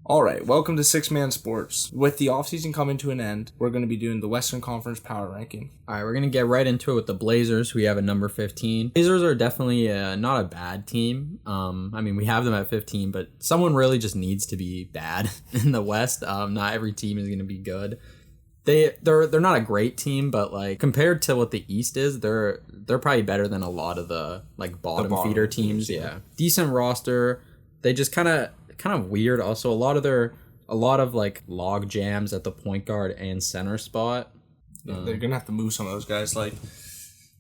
All right, welcome to Six Man Sports. With the offseason coming to an end, we're going to be doing the Western Conference Power Ranking. All right, we're going to get right into it with the Blazers. We have a number 15. Blazers are definitely not a bad team. We have them at 15, but someone really just needs to be bad in the West. Not every team is going to be good. They're not a great team, but like compared to what the East is, they're probably better than a lot of the like bottom feeder teams. Yeah. Decent roster. They just kind of weird. Also, a lot of like log jams at the point guard and center spot. Yeah, they're gonna have to move some of those guys. Like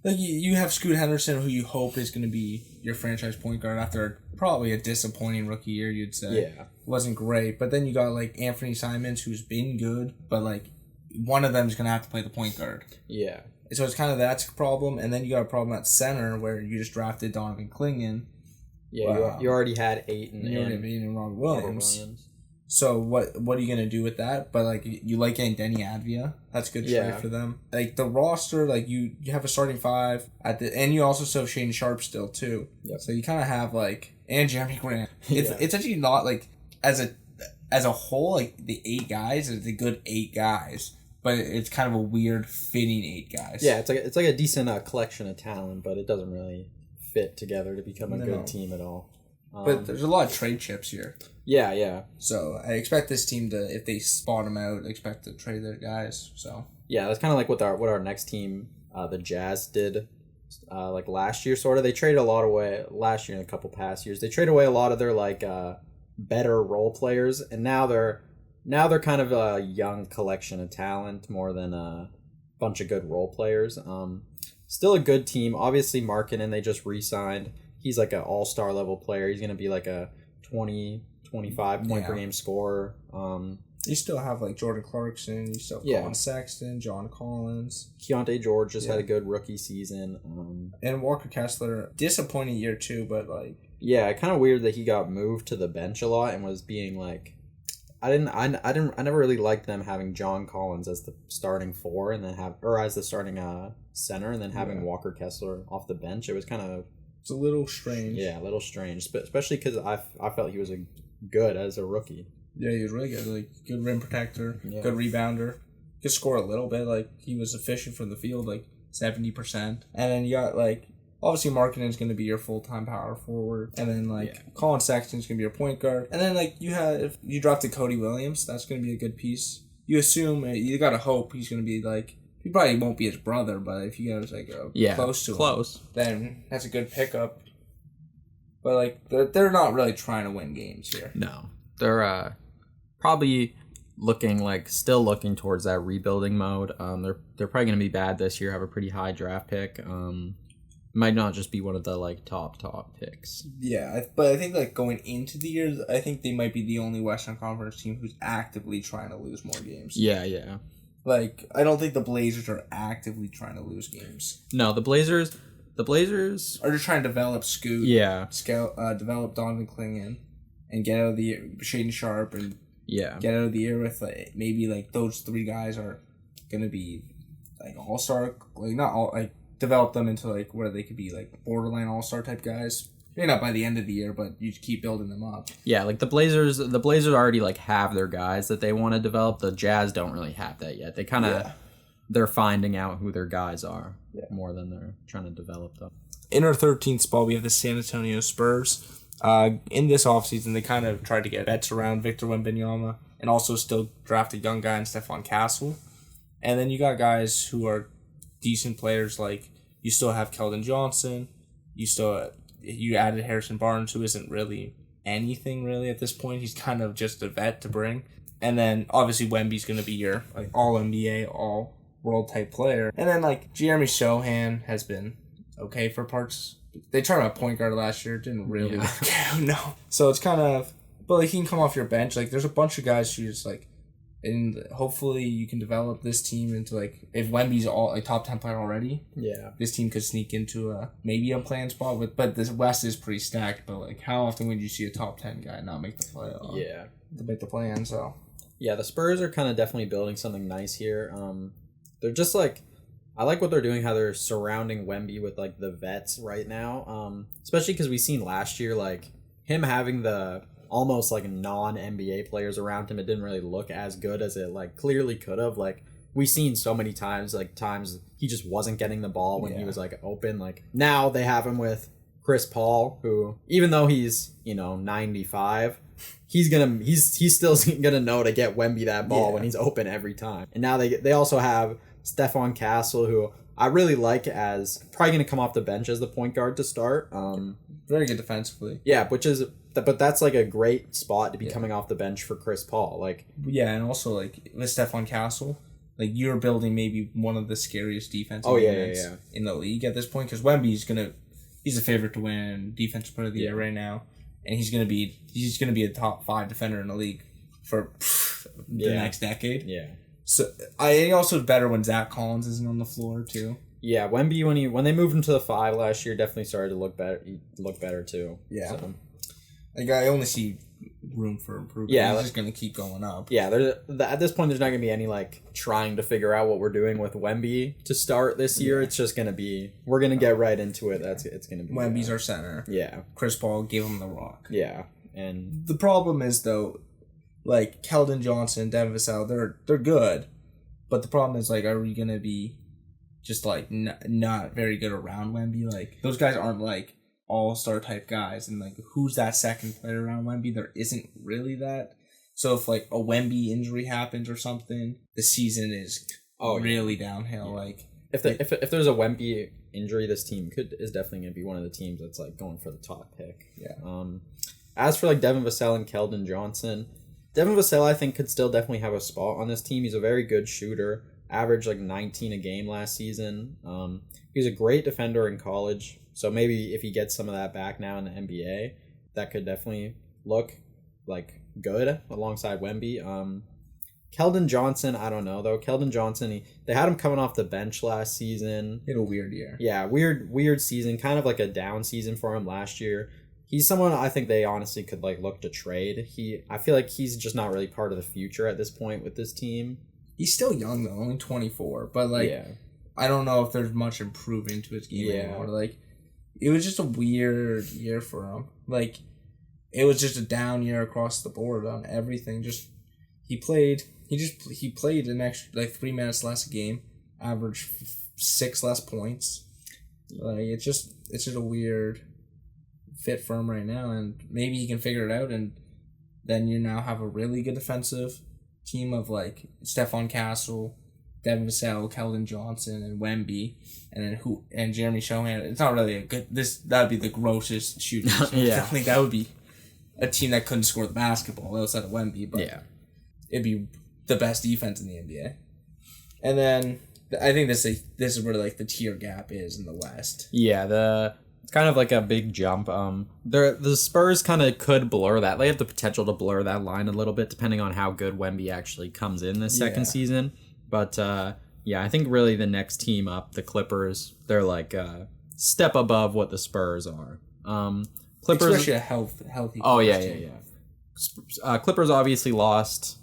you have Scoot Henderson, who you hope is gonna be your franchise point guard after probably a disappointing rookie year. You'd say, yeah, wasn't great. But then you got like Anthony Simons, who's been good, but like one of them is gonna have to play the point guard. Yeah. So it's kind of that's a problem, and then you got a problem at center where you just drafted Donovan Clingan. Yeah, you already had Ayton and Robert Williams. So what are you gonna do with that? But like you like getting Denny Advia. That's a good trade for them. Like the roster, like you have a starting five and you also still have Shane Sharp still too. Yep. So you kind of have like and Jeremy Grant. It's actually not like as a whole like the 8 guys is a good 8 guys. But it's kind of a weird fitting 8 guys. Yeah, it's like a decent collection of talent, but it doesn't really fit together to become a good team at all. But there's a lot of trade chips here. Yeah. So I expect this team to, if they spot them out, expect to trade their guys. So yeah, that's kind of like what our next team, the Jazz, did. Like last year, sort of. They traded a lot away last year and a couple past years. They traded away a lot of their like better role players, and now they're kind of a young collection of talent more than a bunch of good role players. Still a good team. Obviously, Markkanen, they just re-signed. He's like an all-star level player. He's going to be like a 20, 25 point per game scorer. You still have like Jordan Clarkson. You still have Colin Sexton, John Collins. Keontae George just had a good rookie season. And Walker Kessler, disappointing year too, but like... Yeah, kind of weird that he got moved to the bench a lot and was being like... I never really liked them having John Collins as the starting 4 and then as the starting center and then having Walker Kessler off the bench. It was kind of... It's a little strange. Yeah, a little strange, especially because I felt he was good as a rookie. Yeah, he was really good. Like good rim protector, good rebounder, could score a little bit. Like he was efficient from the field, like 70%. And then you got like obviously Markkanen's going to be your full time power forward, and then like Colin Sexton's going to be your point guard, and then like if you drafted Cody Williams, that's going to be a good piece. You assume you got to hope he's going to be like. He probably won't be his brother, but if you guys like close to him, then that's a good pickup. But like they're not really trying to win games here. No, they're probably still looking towards that rebuilding mode. They're probably going to be bad this year. Have a pretty high draft pick. Might not just be one of the like top picks. Yeah, but I think like going into the year, I think they might be the only Western Conference team who's actively trying to lose more games. Yeah. Like, I don't think the Blazers are actively trying to lose games. No, the Blazers are just trying to develop Scoot. Yeah. Develop Donovan Clingan and get out of the year, Shaden Sharp and get out of the year with like maybe like those 3 guys are gonna be like all-star, like not all like develop them into like where they could be like borderline all-star type guys. Maybe not by the end of the year, but you keep building them up. Yeah, like the Blazers already like have their guys that they want to develop. The Jazz don't really have that yet. They kind of they're finding out who their guys are more than they're trying to develop them. In our 13th spot, we have the San Antonio Spurs. In this offseason, they kind of tried to get vets around Victor Wembanyama and also still draft a young guy in Stephon Castle. And then you got guys who are decent players, like you still have Keldon Johnson. You added Harrison Barnes, who isn't really anything really at this point. He's kind of just a vet to bring. And then obviously Wemby's going to be your like all NBA, all world type player. And then like Jeremy Sohan has been okay for parts. They tried him at point guard last year, didn't really work out. No. So it's kind of, but like he can come off your bench. Like there's a bunch of guys who just like, and hopefully you can develop this team into like if Wemby's a top 10 player already. Yeah, this team could sneak into maybe a playing spot but this West is pretty stacked. But like, how often would you see a top 10 guy not make the play? To make the play-in. So yeah, the Spurs are kind of definitely building something nice here. They're just like I like what they're doing. How they're surrounding Wemby with like the vets right now. Especially because we seen last year like him having almost like non-NBA players around him, it didn't really look as good as it like clearly could have. Like we've seen so many times, like times he just wasn't getting the ball when he was like open. Like now they have him with Chris Paul, who even though he's 95, he's still gonna know to get Wemby that ball when he's open every time. And now they also have Stephon Castle, who I really like as probably gonna come off the bench as the point guard to start. Very good defensively. Yeah, but that's like a great spot to be coming off the bench for Chris Paul. Like and also like with Stephon Castle, like you're building maybe one of the scariest defensive units in the league at this point, because Wemby's he's a favorite to win Defensive Player of the Year right now, and he's gonna be a top 5 defender in the league for the next decade. Yeah. So I also better when Zach Collins isn't on the floor too. Yeah, Wemby when they moved him to the 5 last year definitely started to look better. He looked better too. Yeah. So. Like I only see room for improvement. Yeah, he's just gonna keep going up. Yeah, at this point, there's not gonna be any like trying to figure out what we're doing with Wemby to start this year. It's just gonna be we're gonna get right into it. It's gonna be Wemby's our center. Yeah, Chris Paul gave him the rock. Yeah, and the problem is though, like Keldon Johnson, Devin Vassell, they're good, but the problem is like, are we gonna be just like not very good around Wemby? Like those guys aren't like all-star type guys, and like who's that second player around Wemby? There isn't really that. So if like a Wemby injury happens or something, the season is really downhill. Yeah. Like if there's a Wemby injury, this team is definitely gonna be one of the teams that's like going for the top pick. Yeah. As for like Devin Vassell and Keldon Johnson, Devin Vassell I think could still definitely have a spot on this team. He's a very good shooter, averaged like 19 a game last season. He was a great defender in college. So maybe if he gets some of that back now in the NBA, that could definitely look like good alongside Wemby. Keldon Johnson, I don't know though. Keldon Johnson, they had him coming off the bench last season. He had a weird year. Yeah, weird season, kind of like a down season for him last year. He's someone I think they honestly could like look to trade. I feel like he's just not really part of the future at this point with this team. He's still young though, only 24, but like I don't know if there's much improving to his game anymore. Like it was just a weird year for him. Like it was just a down year across the board on everything. Just he played an extra like 3 minutes less a game, averaged 6 less points. Like it's just a weird fit for him right now, and maybe he can figure it out, and then you now have a really good defensive team of like Stephon Castle, Devin Vassell, Keldon Johnson, and Wemby, and Jeremy Shohan. It's not really a good. That would be the grossest shooting. I think that would be a team that couldn't score the basketball outside of Wemby, but it'd be the best defense in the NBA. And then I think this is where like the tier gap is in the West. Yeah, it's kind of like a big jump. The Spurs kind of could blur that. They have the potential to blur that line a little bit depending on how good Wemby actually comes in this second season. But I think really the next team up, the Clippers, they're like a step above what the Spurs are. Clippers, especially a healthy. Oh yeah. Clippers obviously lost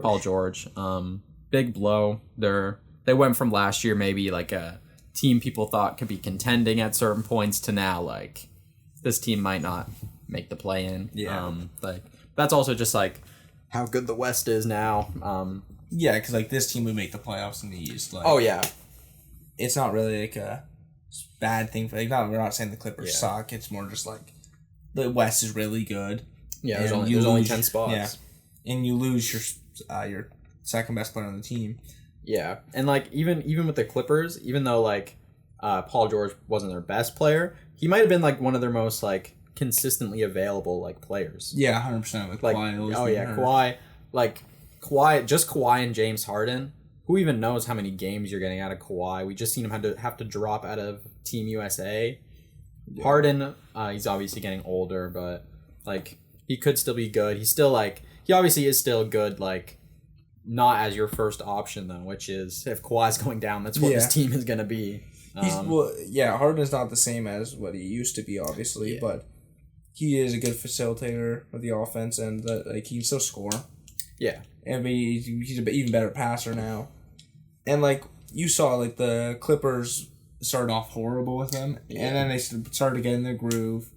Paul George. Big blow. They went from last year maybe like a team people thought could be contending at certain points to now like this team might not make the play-in. Yeah. Like that's also just like how good the West is now. Yeah, because like this team would make the playoffs in the East. Like, it's not really like a bad thing for we're not saying the Clippers suck. It's more just like the West is really good. Yeah, there's only 10 spots. Yeah, and you lose your second best player on the team. Yeah, and like even with the Clippers, even though like Paul George wasn't their best player, he might have been like one of their most like consistently available like players. Yeah, 100% with like, Kawhi. Kawhi and James Harden. Who even knows how many games you're getting out of Kawhi? We just seen him have to drop out of Team USA. Yeah. Harden, he's obviously getting older, but like he could still be good. He's still like he obviously is still good. Like not as your first option though, which is if Kawhi's going down, that's what this team is gonna be. Harden is not the same as what he used to be, obviously, but he is a good facilitator of the offense, and like he can still score. Yeah. And he's an even better passer now. And, like, you saw, like, the Clippers started off horrible with him. Yeah. And then they started to get in their groove.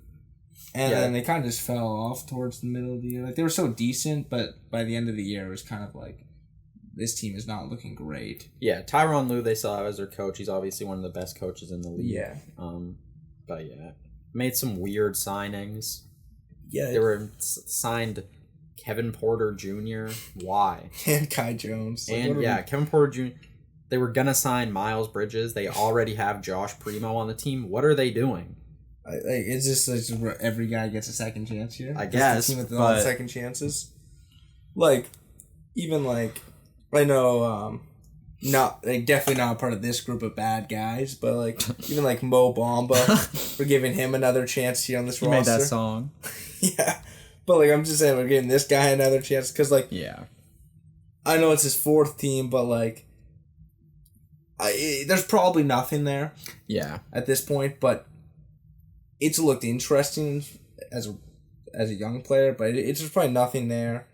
And then they kind of just fell off towards the middle of the year. Like, they were so decent, but by the end of the year, it was kind of like, this team is not looking great. Yeah, Tyronn Lue, they saw as their coach. He's obviously one of the best coaches in the league. Yeah. But yeah, made some weird signings. Yeah. They were signed Kevin Porter Jr. Why? And Kai Jones. Like, Kevin Porter Jr. They were going to sign Miles Bridges. They already have Josh Primo on the team. What are they doing? It's just every guy gets a second chance here. I guess. The team with all the second chances. Like, even like, I know, definitely not part of this group of bad guys, but like, even like Mo Bamba, we're giving him another chance here on this roster. He made that song. Yeah. But like, I'm just saying, we're giving this guy another chance because, like, yeah, I know it's his fourth team, but like, there's probably nothing there. Yeah. At this point, but it's looked interesting as a young player, but it's just probably nothing there.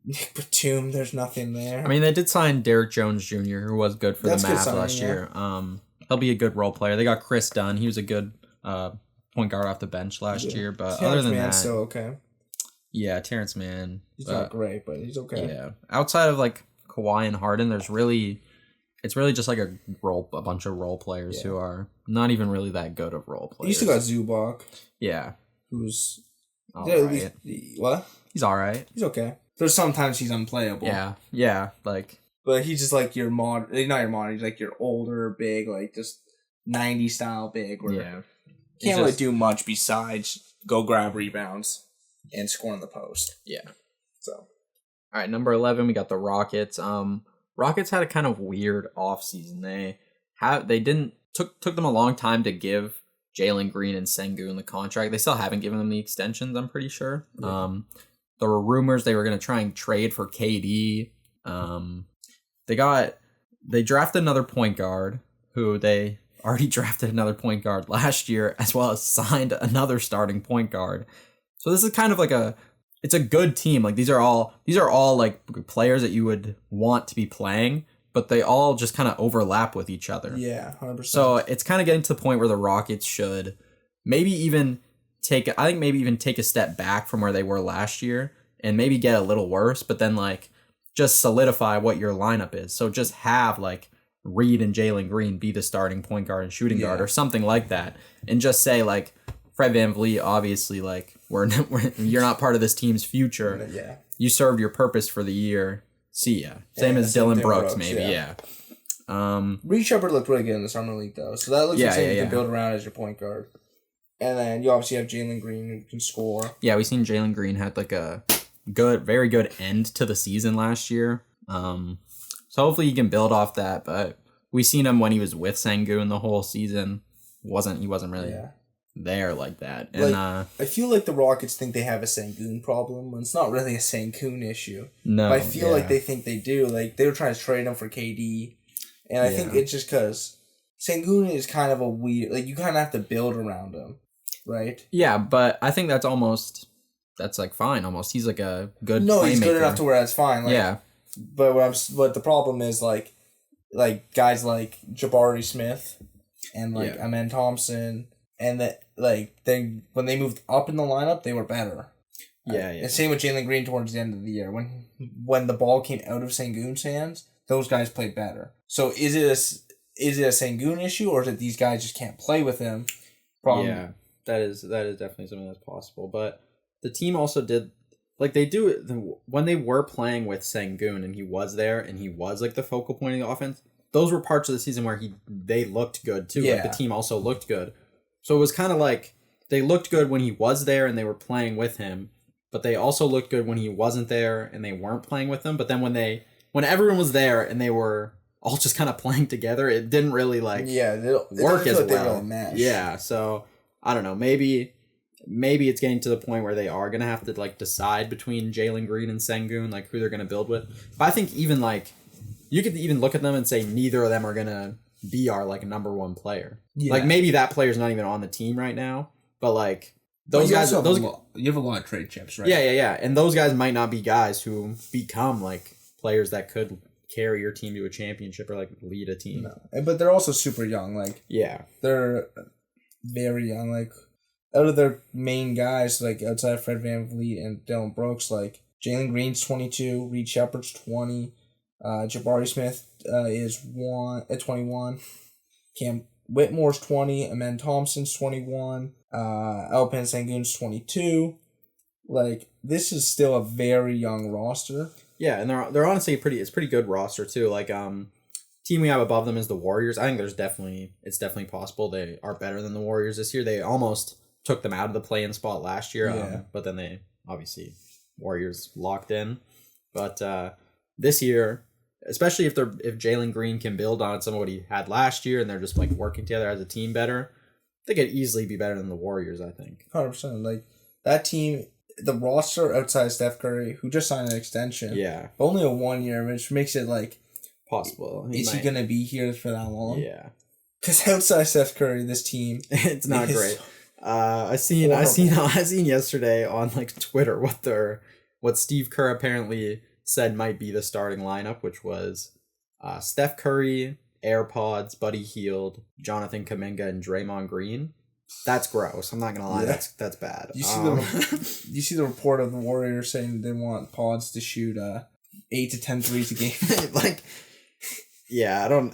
Nick Batum, there's nothing there. I mean, they did sign Derrick Jones Jr., who was good for the Mavs last year. He'll be a good role player. They got Chris Dunn. He was a good point guard off the bench last year, but other than that, still okay. Yeah, Terrence Mann. He's not great, but he's okay. Yeah, outside of like Kawhi and Harden, it's really just like a bunch of role players who are not even really that good of role players. You still got Zubac. Yeah, who's all right. What? He's all right. He's okay. There's sometimes he's unplayable. Yeah, like. But he's just like your not your modern. He's like your older, big, like just 90s style big. Where can't really do much besides go grab rebounds and score in the post. Yeah. So. All right, number 11, we got the Rockets. Rockets had a kind of weird offseason. Took them a long time to give Jalen Green and Sengun the contract. They still haven't given them the extensions, I'm pretty sure. Yeah. There were rumors they were going to try and trade for KD. They drafted another point guard who they already drafted another point guard last year, as well as signed another starting point guard. So this is kind of like it's a good team. Like these are all like players that you would want to be playing, but they all just kind of overlap with each other. Yeah, 100%. So it's kind of getting to the point where the Rockets should maybe even take a step back from where they were last year and maybe get a little worse, but then like just solidify what your lineup is. So just have like Reed and Jalen Green be the starting point guard and shooting guard or something like that, and just say like Fred VanVleet, obviously, like you're not part of this team's future. Yeah, you served your purpose for the year. See ya. Same as Dylan Brooks, maybe. Yeah. Reed Shepard looked really good in the summer league though, so that looks like something you can build around as your point guard. And then you obviously have Jalen Green who can score. Yeah, we've seen Jalen Green had like a very good end to the season last year. So hopefully he can build off that. But we've seen him when he was with Sengun the whole season. He wasn't really there like that. And I feel like the Rockets think they have a Sengun problem when it's not really a Sengun issue. No, but I feel like they think they do. Like they were trying to trade him for KD, and I think it's just because Sengun is kind of a weird. Like you kind of have to build around him. Right. Yeah, but I think that's like fine. Almost, he's like a good. No, playmaker. He's good enough to where that's fine. Like, yeah. But what the problem is like guys like Jabari Smith, and like Amen Thompson, and that like when they moved up in the lineup they were better. Yeah. And same with Jalen Green towards the end of the year when the ball came out of Sengun's hands, those guys played better. So is it a Sengun issue, or is it these guys just can't play with him? Yeah. That is definitely something that's possible. But the team also did, like they do, when they were playing with Sengun and he was there and he was like the focal point of the offense, those were parts of the season where they looked good too. Yeah. Like the team also looked good. So it was kind of like they looked good when he was there and they were playing with him, but they also looked good when he wasn't there and they weren't playing with him. But then when everyone was there and they were all just kind of playing together, it didn't really like work as well. Yeah, so I don't know. Maybe it's getting to the point where they are gonna have to like decide between Jalen Green and Sengun, like who they're gonna build with. But I think even like you could even look at them and say neither of them are gonna be our like number one player. Yeah. Like maybe that player's not even on the team right now, but like those guys, you have a lot of trade chips, right? Yeah. And those guys might not be guys who become like players that could carry your team to a championship or like lead a team. No. But they're also super young. Like yeah, they're very young. Like out of their main guys, like outside of Fred VanVleet and Dylan Brooks, like Jalen Green's 22, Reed Shepard's 20, Jabari Smith is 21, Cam Whitmore's 20, Amen Thompson's 21, Alpin Sengun's 22. Like, this is still a very young roster. Yeah, and they're honestly it's pretty good roster too. Like team we have above them is the Warriors. I think it's definitely possible they are better than the Warriors this year. They almost took them out of the play-in spot last year, but then they obviously Warriors locked in. But this year, especially if Jalen Green can build on some of what he had last year and they're just like working together as a team better, they could easily be better than the Warriors, I think. 100%. Like, that team, the roster outside Steph Curry, who just signed an extension. Yeah. Only a 1 year, which makes it like possible. Is he going to be here for that long? Yeah. Because outside Steph Curry, this team it's not great. I seen yesterday on like Twitter what Steve Kerr apparently said might be the starting lineup, which was Steph Curry, AirPods, Buddy Hield, Jonathan Kuminga, and Draymond Green. That's gross. I'm not gonna lie. Yeah. That's bad. You see the report of the Warriors saying they want Pods to shoot 8 to 10 threes a game. Like, yeah, I don't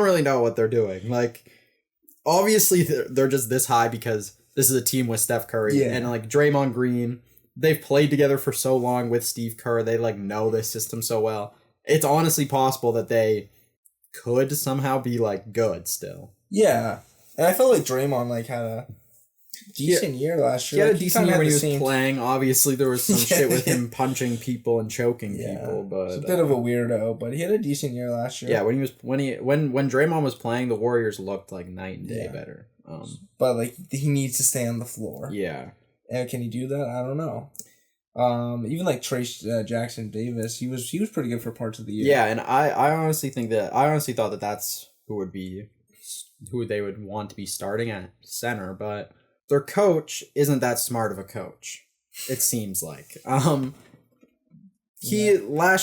really know what they're doing. Like, obviously they're just this high because this is a team with Steph Curry and like Draymond Green. They've played together for so long with Steve Kerr. They like know this system so well. It's honestly possible that they could somehow be like good still. Yeah. And I felt like Draymond like had a decent year last year. He had a decent year when he was playing. Obviously, there was some shit with him punching people and choking people, but he's a bit of a weirdo. But he had a decent year last year. Yeah, when Draymond was playing, the Warriors looked like night and day better. But like he needs to stay on the floor. Yeah, and can he do that? I don't know. Even like Trace Jackson Davis, he was pretty good for parts of the year. Yeah, and I honestly thought that that's who they would want to be starting at center, but their coach isn't that smart of a coach. It seems like. Last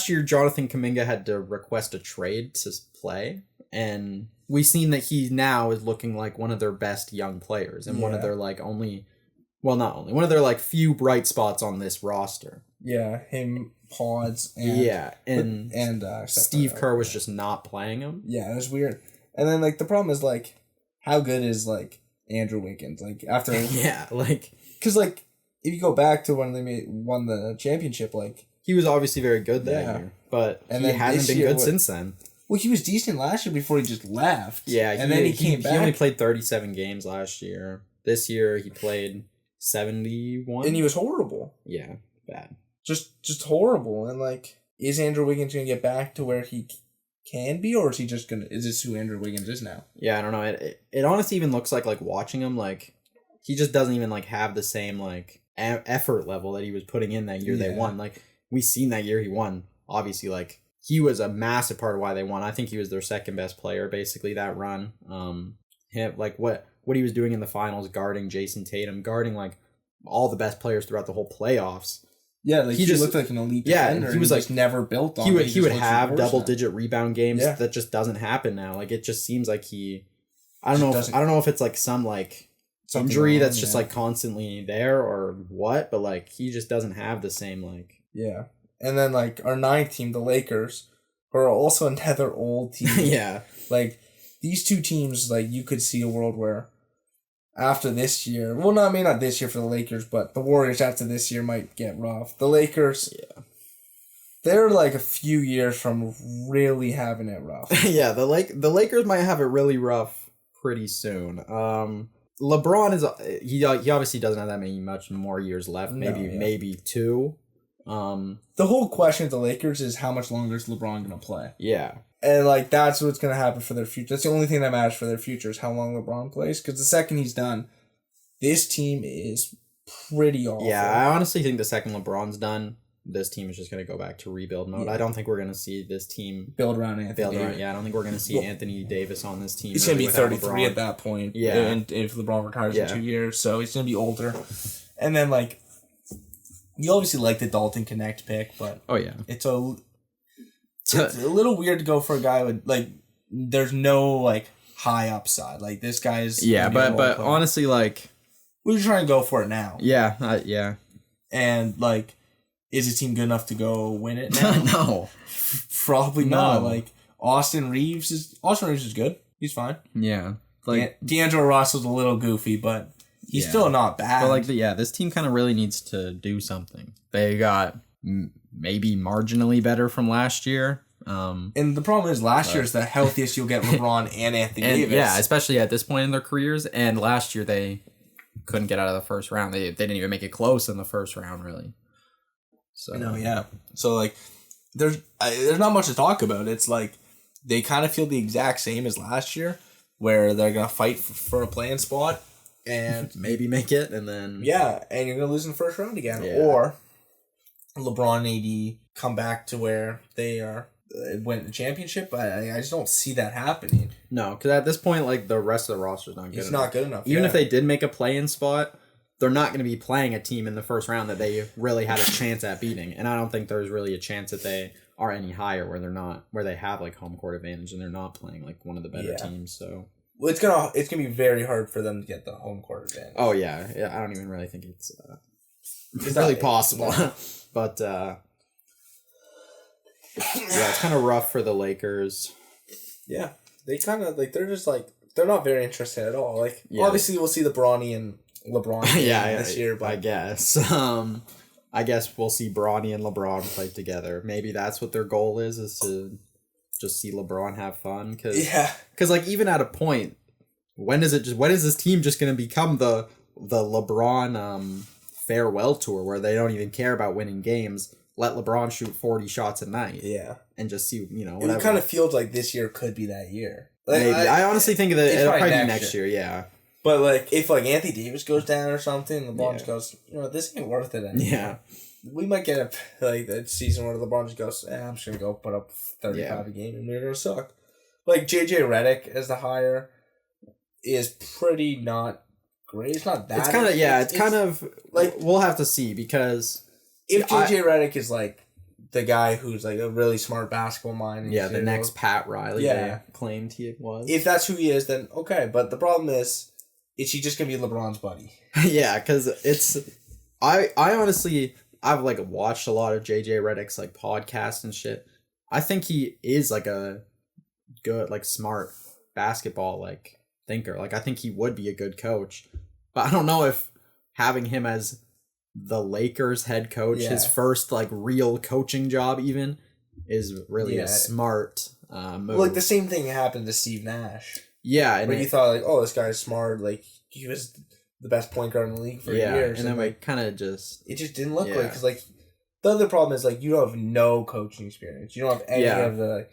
year Jonathan Kuminga had to request a trade to play, and we've seen that he now is looking like one of their best young players and one of their like one of their like few bright spots on this roster. Yeah, him, Pods, and Steve Kerr was just not playing him. Yeah, it was weird. And then, like, the problem is, like, how good is, like, Andrew Wiggins? Like, after... yeah, like... Because, like, if you go back to when they won the championship, like... He was obviously very good that year, but he hasn't been good since then. Well, he was decent last year before he just left. Yeah, and then he came back. He only played 37 games last year. This year, he played 71. And he was horrible. Yeah, bad. Just horrible. And, like, is Andrew Wiggins going to get back to where he... can be, or is he just gonna? Is this who Andrew Wiggins is now? Yeah, I don't know. It honestly even looks like watching him, like he just doesn't even like have the same like effort level that he was putting in that year they won. Like we seen that year he won. Obviously, like he was a massive part of why they won. I think he was their second best player basically that run. Him like what he was doing in the finals, guarding Jason Tatum, guarding like all the best players throughout the whole playoffs. Yeah, like he just looked like an elite defender. He was like never built on. He would have double-digit rebound games. Yeah. That just doesn't happen now. Like it just seems like I don't know if it's like some like injury that's just like constantly there or what, but like he just doesn't have the same like. Yeah, and then like our 9th team, the Lakers, who are also another old team. Yeah, like these two teams, like you could see a world where. After this year, well, no, I mean not this year for the Lakers, but the Warriors after this year might get rough. The Lakers, they're like a few years from really having it rough. Yeah, the Lakers might have it really rough pretty soon. LeBron is he obviously doesn't have that much more years left. Maybe 2. The whole question of the Lakers is how much longer is LeBron gonna play? Yeah. And, like, that's what's going to happen for their future. That's the only thing that matters for their future is how long LeBron plays. Because the second he's done, this team is pretty awful. Yeah, I honestly think the second LeBron's done, this team is just going to go back to rebuild mode. Yeah. I don't think we're going to see this team... build around Anthony Davis. Yeah, I don't think we're going to see Anthony Davis on this team. He's going to be 33 at that point. Yeah. And if LeBron retires in 2 years. So he's going to be older. And then, like... You obviously like the Dalton Connect pick, but... Oh, yeah. It's a little weird to go for a guy with, like, there's no, like, high upside. Like, this guy's... Yeah, but honestly, like, we're trying to go for it now. Yeah, yeah. And like, is the team good enough to go win it now? No, Probably not. Like Austin Reeves is good. He's fine. Yeah, like D'Angelo Russell's a little goofy, but he's still not bad. But like, this team kind of really needs to do something. They got maybe marginally better from last year. And the problem is last year is the healthiest you'll get LeBron and Anthony Davis. Yeah, especially at this point in their careers. And last year they couldn't get out of the first round. They didn't even make it close in the first round, really. So no, yeah. So like, there's not much to talk about. It's like they kind of feel the exact same as last year, where they're gonna fight for a playing spot and maybe make it, and then and you're gonna lose in the first round again, Yeah. or LeBron and AD come back to where they are. Win the championship, but I just don't see that happening. No, because at this point, like, the rest of the roster's not good enough. It's not good enough. Even if they did make a play-in spot, they're not going to be playing a team in the first round that they really had a chance at beating. And I don't think there's really a chance that they are any higher where they have like home court advantage and they're not playing like one of the better teams. So well, it's gonna be very hard for them to get the home court advantage. Oh yeah, I don't even really think it's really possible. But yeah, it's kind of rough for the Lakers. Yeah, they kind of like they're not very interested at all. Like obviously we'll see the Bronny and LeBron this year, but I guess we'll see Bronny and LeBron play together. Maybe that's what their goal is to just see LeBron have fun. Because like even at a point, when is this team just going to become the LeBron farewell tour where they don't even care about winning games? Let LeBron shoot 40 shots a night. Yeah. And just see, whatever. It kind of feels like this year could be that year. Like, maybe. I honestly think that it'll probably be next year, yeah. But, like, if, like, Anthony Davis goes down or something, LeBron just goes, this ain't worth it anymore. Yeah. We might get a season where LeBron just goes, I'm just going to go put up 35 a game and we're going to suck. Like, JJ Redick as the hire is pretty not great. It's not that. It's kind of, it's kind of, like, we'll have to see because... If JJ Redick is like the guy who's like a really smart basketball mind, the next Pat Riley, they claimed he was. If that's who he is, then okay. But the problem is he just gonna be LeBron's buddy? Yeah, because I honestly I've like watched a lot of JJ Redick's like podcasts and shit. I think he is like a good like smart basketball like thinker. Like I think he would be a good coach, but I don't know if having him as the Lakers head coach, his first like real coaching job even, is really a smart move. Well, like the same thing happened to Steve Nash. Yeah, and where you thought like, oh, this guy's smart, like he was the best point guard in the league for years, and then like kind of just it just didn't look like because like the other problem is like you don't have no coaching experience, you don't have any of the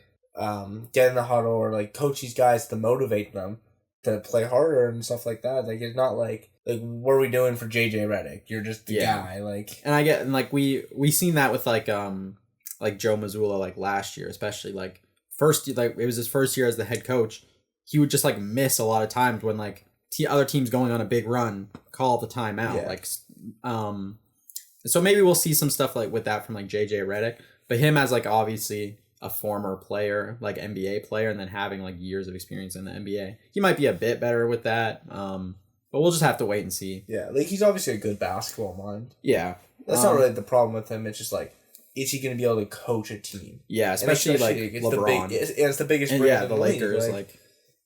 get in the huddle or like coach these guys to motivate them to play harder and stuff like that. Like it's not like what are we doing for JJ Redick? You're just the guy, like. And I get and like we seen that with like Joe Mazzulla like last year, especially like it was his first year as the head coach. He would just like miss a lot of times when like other teams going on a big run call the timeout. Like so maybe we'll see some stuff like with that from like JJ Redick, but him as like obviously a former player, like NBA player, and then having like years of experience in the NBA, he might be a bit better with that. But we'll just have to wait and see. Yeah, like he's obviously a good basketball mind. Yeah. That's not really the problem with him. It's just like, is he going to be able to coach a team? Yeah, especially like it's LeBron. It's the biggest brand in the Lakers. Like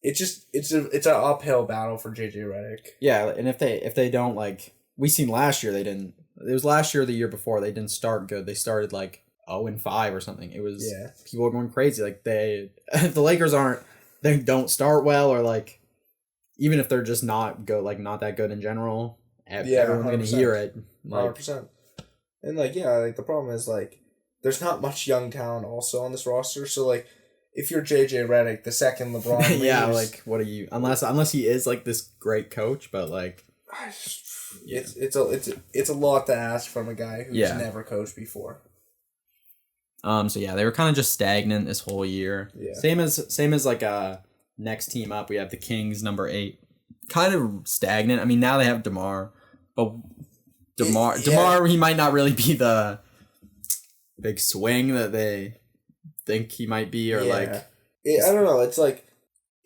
it's an uphill battle for JJ Redick. Yeah, and if they don't like, we seen last year they didn't. It was last year or the year before they didn't start good. They started like 0-5 or something. It was people were going crazy. Like the Lakers they don't start well or like. Even if they're just not that good in general, everyone's going to hear it. Like, 100%. And, the problem is, there's not much young talent also on this roster. So, if you're JJ Redick, the second LeBron leaves... what are you... Unless he is, this great coach, but, It's a lot to ask from a guy who's never coached before. So, they were kind of just stagnant this whole year. Yeah. Same as next team up, we have the Kings, number 8. Kind of stagnant. I mean, now they have DeMar, but DeMar, he might not really be the big swing that they think he might be, or I don't know. It's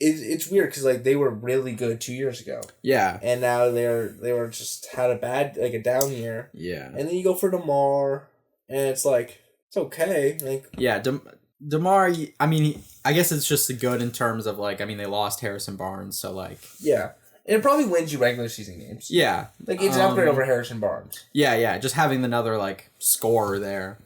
it's weird because like they were really good 2 years ago, Yeah. and now they were just had a down year, Yeah. and then you go for DeMar, and it's like it's okay, like Yeah. DeMar, I mean, I guess it's just good in terms of like, I mean, they lost Harrison Barnes, so like, yeah, and it probably wins you regular season games. yeah, Like it's an upgrade over Harrison Barnes. yeah, just having another like scorer there,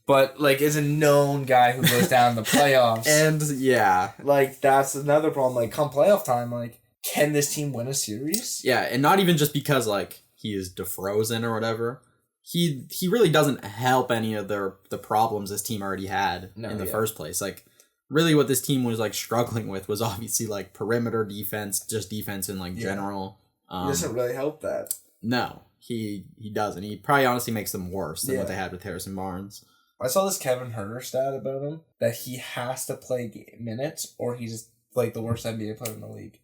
But like is a known guy who goes down in the playoffs. and yeah, Like that's another problem. Like come playoff time, like can this team win a series? yeah, and not even just because like he is defrozen or whatever. He really doesn't help any of the problems this team already had in the first place. Like really what this team was like struggling with was obviously like perimeter defense, just defense in like general. He doesn't really help that. No, he doesn't. He probably honestly makes them worse than what they had with Harrison Barnes. I saw this Kevin Huerter stat about him that he has to play minutes or he's like the worst NBA player in the league.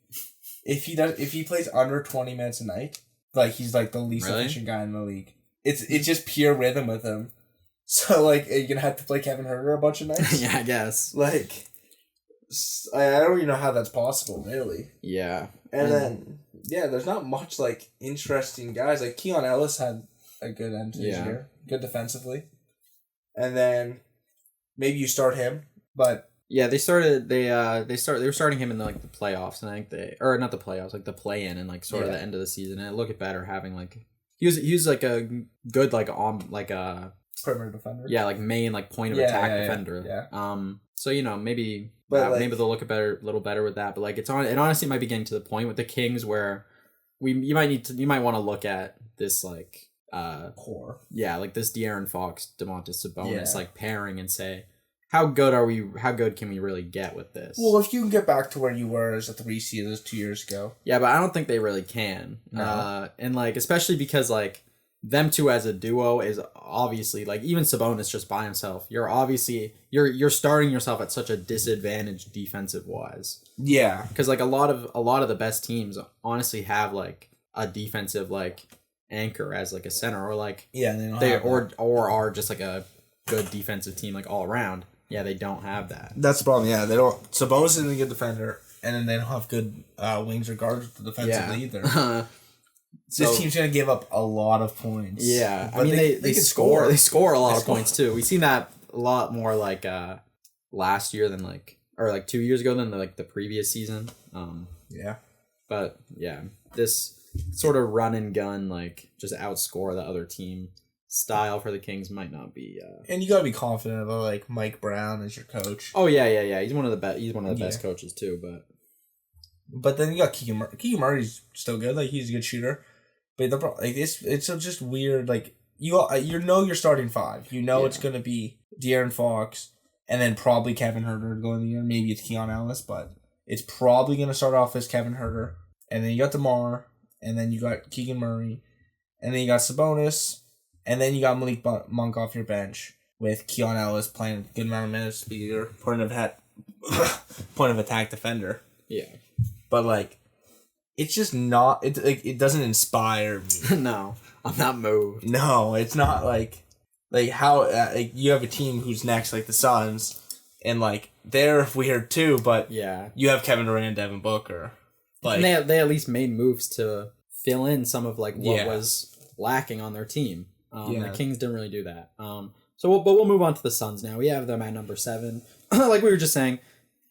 If he plays under 20 minutes a night, like he's like the least efficient guy in the league. It's just pure rhythm with him. So like you're gonna have to play Kevin Huerter a bunch of nights. Yeah, I guess. Like I don't even know how that's possible, really. Yeah, and then there's not much like interesting guys. Like Keon Ellis had a good end to his year, good defensively. And then maybe you start him, but yeah, they were starting him in the playoffs, and I think not the playoffs, like the play-in and like sort of the end of the season, and it looked better having like he was like a good like on like a perimeter defender. Yeah, like main like point of attack defender. Yeah. So maybe maybe they'll look a little better with that, but like it honestly might be getting to the point with the Kings where you might want to look at this like core. Yeah, like this De'Aaron Fox, Domantas Sabonis like pairing and say, how good can we really get with this? Well, if you can get back to where you were as a 3 seed as 2 years ago. Yeah, but I don't think they really can. No. And like especially because like them two as a duo is obviously like even Sabonis just by himself. You're obviously you're starting yourself at such a disadvantage defensive wise. Yeah, because like a lot of the best teams honestly have like a defensive like anchor as like a center or like or are just like a good defensive team like all around. Yeah, they don't have that. That's the problem. Yeah, they don't. Sabonis isn't a good defender, and then they don't have good wings or guards defensively either. This team's gonna give up a lot of points. Yeah, but I mean they score. They score a lot of points too. We've seen that a lot more like last year than like 2 years ago than the previous season. Yeah, but yeah, this sort of run and gun like just outscore the other team style for the Kings might not be. And you gotta be confident about like Mike Brown as your coach. Oh yeah. He's one of the best. He's one of the best coaches too. But then you got Keegan Murray. Keegan Murray's still good. Like he's a good shooter. But it's just weird. Like you're starting five. You know it's gonna be De'Aaron Fox and then probably Kevin Huerter to go in the year. Maybe it's Keon Ellis, but it's probably gonna start off as Kevin Huerter. And then you got DeMar, and then you got Keegan Murray, and then you got Sabonis, and then you got Malik Monk off your bench with Keon Ellis playing a good amount of minutes to be your point of attack defender. Yeah, but like, it's just not. It doesn't inspire me. No, I'm not moved. No, it's not like how you have a team who's next, like the Suns, and like they're weird too. But you have Kevin Durant and Devin Booker. Like and they at least made moves to fill in some of like what was lacking on their team. The Kings didn't really do that. We'll move on to the Suns now. We have them at number 7. Like we were just saying,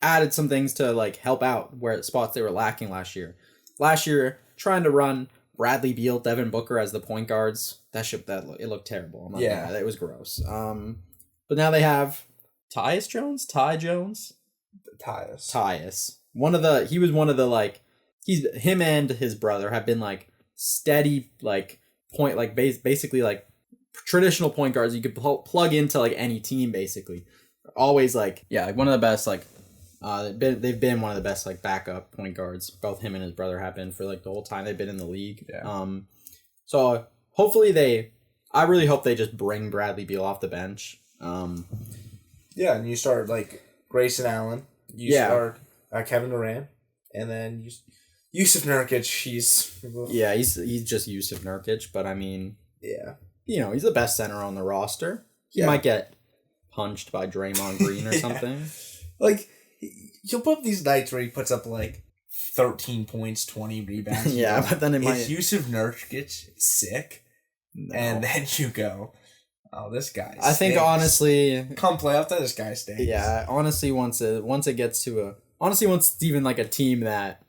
added some things to like help out where spots they were lacking last year. Last year, trying to run Bradley Beal, Devin Booker as the point guards, it looked terrible. I'm not gonna lie, it was gross. But now they have Tyus Jones. He was one of the like him and his brother have been like steady like point like basically like traditional point guards you could plug into like any team basically. Always like like one of the best like they've been one of the best like backup point guards. Both him and his brother have been for like the whole time they've been in the league. Yeah. So hopefully I really hope they just bring Bradley Beal off the bench. And you start like Grayson Allen. You start Kevin Durant, and then Yusuf Nurkic. He's just Yusuf Nurkic, but I mean, he's the best center on the roster. He might get punched by Draymond Green or something. Like You'll put up these nights where he puts up like 13 points, 20 rebounds. Yeah, but then it might. Is Yusuf Nurkic sick? No. And then you go, oh, this guy. I think stinks. honestly, Come playoff time, this guy stinks. yeah. Honestly, once it gets to once it's even like a team that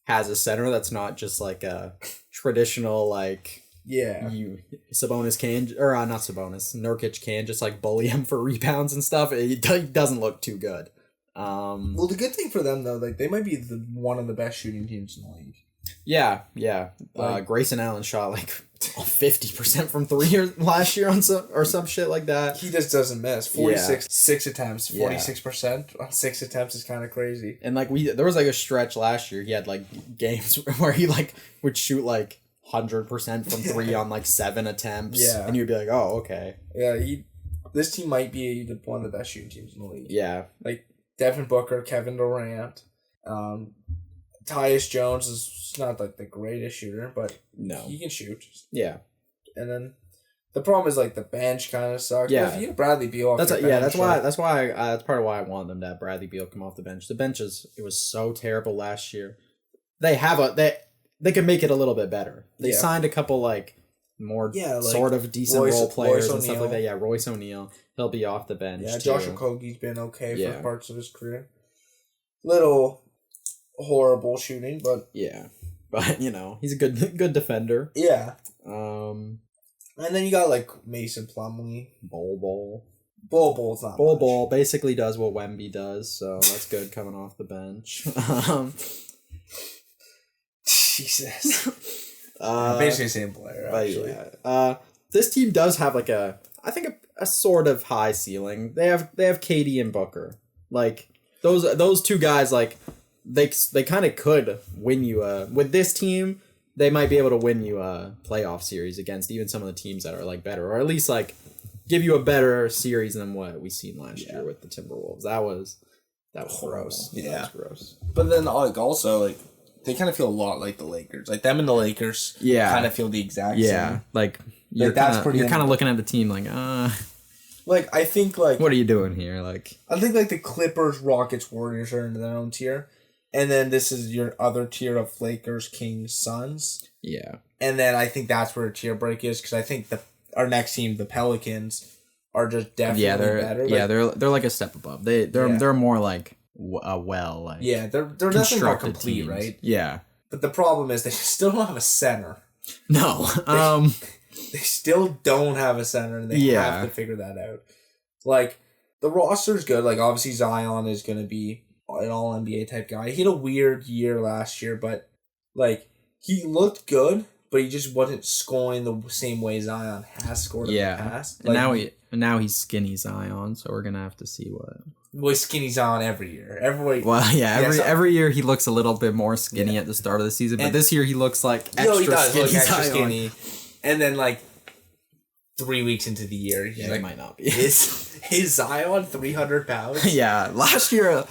has a center that's not just like a traditional like. Yeah. Sabonis can, or not Sabonis, Nurkic can just like bully him for rebounds and stuff. It doesn't look too good. Well, the good thing for them though, like they might be one of the best shooting teams in the league. Yeah. Like, Grayson Allen shot like 50% from three last year on some shit like that. He just doesn't miss. 46, 6 attempts, 46% on 6 attempts is kind of crazy. And like there was like a stretch last year. He had like games where he like would shoot like 100% from three on like 7 attempts. Yeah. And you'd be like, oh, okay. Yeah, this team might be one of the best shooting teams in the league. Yeah. Like Devin Booker, Kevin Durant, Tyus Jones is not like the greatest shooter, but no, he can shoot. Yeah. And then the problem is like the bench kind of sucks. Yeah. If you have Bradley Beal off That's your bench, that's why that's part of why I want them to have Bradley Beal come off the bench. The bench it was so terrible last year. They can make it a little bit better. They signed a couple like more like sort of decent role players and stuff like that. Yeah, Royce O'Neal, he'll be off the bench. Yeah, too. Josh Okogie's been okay for parts of his career. Little horrible shooting, but he's a good defender. Yeah. And then you got like Mason Plumlee, Bol's not Bol basically does what Wemby does, so that's good coming off the bench. Jesus. Basically the same player, actually. This team does have like a sort of high ceiling. They have KD and Booker. Like those two guys, like they kind of could win you with this team. They might be able to win you a playoff series against even some of the teams that are like better, or at least like give you a better series than what we seen last year with the Timberwolves. That was gross. Yeah, that was gross. But then like also like they kind of feel a lot like the Lakers. Like them and the Lakers kind of feel the exact same. Like you're kind of looking at the team like, like I think like what are you doing here? Like I think like the Clippers, Rockets, Warriors are in their own tier. And then this is your other tier of Lakers, Kings, Suns. Yeah. And then I think that's where a tier break is because I think our next team, the Pelicans, are just definitely better. Like, they're like a step above. They're more like they're definitely more complete, teams. Right? Yeah. But the problem is they still don't have a center. No. They still don't have a center, and they have to figure that out. Like the roster's good. Like obviously Zion is going to be an all NBA type guy. He had a weird year last year, but like he looked good, but he just wasn't scoring the same way Zion has scored in the past. Like, and now he's skinny Zion, so we're gonna have to see what. Well, skinny Zion every year. Every year he looks a little bit more skinny at the start of the season, but this year he looks like extra skinny. And then like 3 weeks into the year, he's like, might not be. Is Zion 300 pounds? Yeah, last year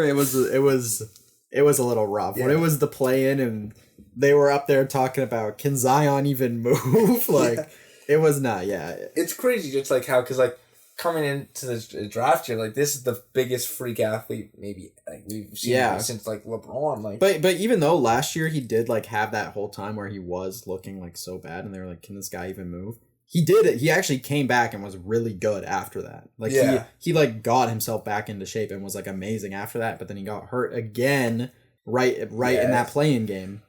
it was a little rough when it was the play-in and they were up there talking about can Zion even move? Like it was not. Yeah, it's crazy just like how because like coming into the draft year, like this is the biggest freak athlete maybe like we've seen since like LeBron. Like, but even though last year he did like have that whole time where he was looking like so bad and they were like, can this guy even move? He did it. He actually came back and was really good after that. Like he like got himself back into shape and was like amazing after that. But then he got hurt again right in that play-in game.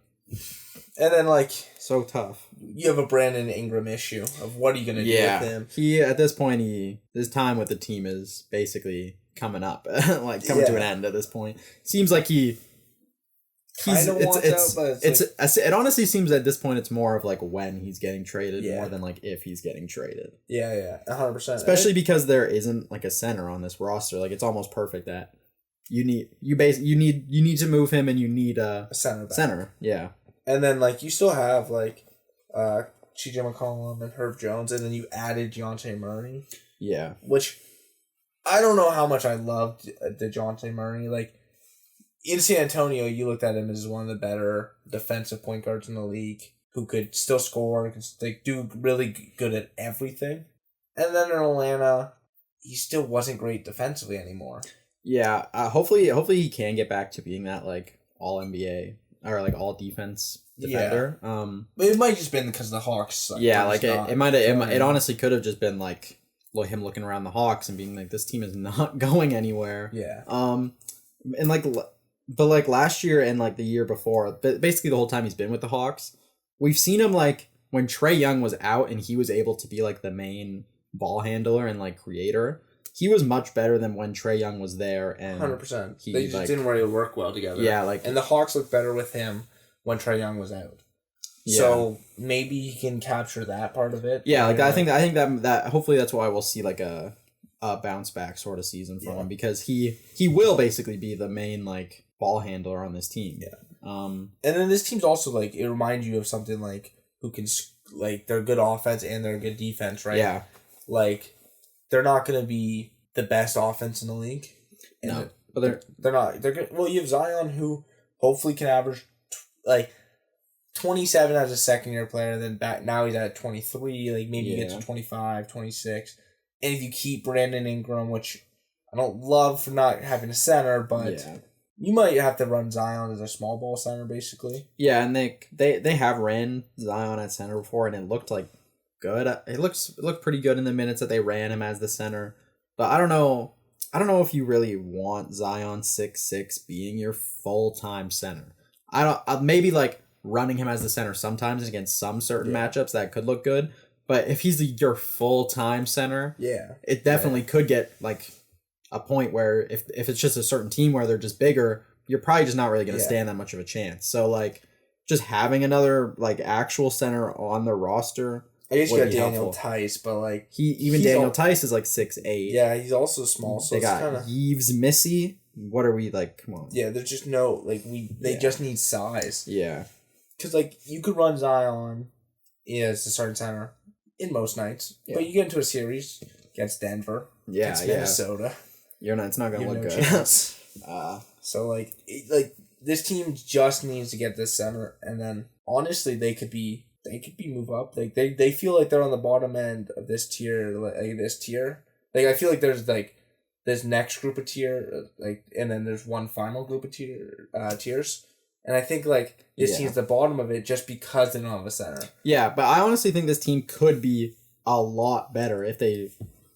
And then like so tough. You have a Brandon Ingram issue of what are you gonna do with him? He at this point his time with the team is basically coming up, like coming to an end at this point. Seems like it honestly seems at this point it's more of like when he's getting traded more than like if he's getting traded. 100%. Especially because there isn't like a center on this roster. Like it's almost perfect that you need to move him and you need a center. Yeah. And then like you still have like CJ McCollum and Herb Jones, and then you added DeJounte Murray. Yeah. Which I don't know how much I loved DeJounte Murray. Like in San Antonio, you looked at him as one of the better defensive point guards in the league who could still score, could like do really good at everything. And then in Atlanta, he still wasn't great defensively anymore. Yeah, hopefully he can get back to being that like all NBA or like all defense defender. But it might just been because the Hawks. Yeah, like it honestly could have just been like him looking around the Hawks and being like, this team is not going anywhere. Yeah. And like, but like last year and like the year before, but basically the whole time he's been with the Hawks, we've seen him like when Trae Young was out and he was able to be like the main ball handler and like creator. He was much better than when Trae Young was there, and 100%. They just like, didn't really work well together. Yeah, like, and the Hawks looked better with him when Trae Young was out. Yeah. So maybe he can capture that part of it. Yeah, like I think that hopefully that's why we'll see like a bounce back sort of season from him, because he will basically be the main like ball handler on this team. Yeah. And then this team's also like, it reminds you of something like who can like, they're good offense and they're good defense, right? Yeah. Like, they're not going to be the best offense in the league. No, but they're not. They're good. Well, you have Zion, who hopefully can average like 27 as a second-year player. Then back now he's at 23. Like maybe he gets to 25, 26. And if you keep Brandon Ingram, which I don't love for not having a center, but you might have to run Zion as a small ball center, basically. Yeah, and they have ran Zion at center before, and it looked like good. It looked pretty good in the minutes that they ran him as the center. But I don't know if you really want Zion 6'6" being your full-time center. Maybe like running him as the center sometimes against some certain matchups that could look good. But if he's your full-time center, it definitely could get like a point where if it's just a certain team where they're just bigger, you're probably just not really going to stand that much of a chance. So like just having another like actual center on the roster. I guess you got Daniel Tice, but like Daniel Tice is like 6'8". Yeah, he's also small. So they got kinda... Yves Missy. What are we like? Come on. Yeah, there's just no like they just need size. Yeah, because like you could run Zion as the starting center in most nights, but you get into a series against Denver, against Minnesota. It's not gonna look good. So like this team just needs to get this center, and then honestly they could be move up. Like they feel like they're on the bottom end of this tier, Like I feel like there's like this next group of tier, like, and then there's one final group of tiers. And I think like this team's the bottom of it just because they don't have a center. Yeah, but I honestly think this team could be a lot better if they.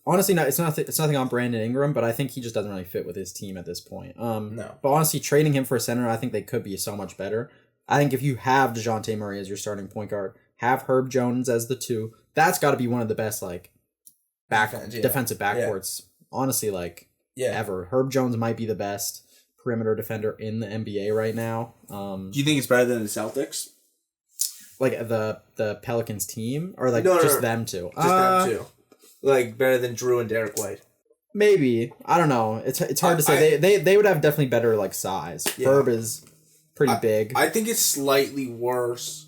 Honestly, it's nothing on Brandon Ingram, but I think he just doesn't really fit with his team at this point. No. But honestly, trading him for a center, I think they could be so much better. I think if you have DeJounte Murray as your starting point guard, have Herb Jones as the 2, that's got to be one of the best like defensive backcourts. Honestly, like ever. Herb Jones might be the best perimeter defender in the NBA right now. Do you think it's better than the Celtics? Like the Pelicans team, or like them two? Just them two. Like better than Drew and Derek White. Maybe. I don't know. It's hard to say. They would have definitely better like size. Yeah. Herb is pretty big. I think it's slightly worse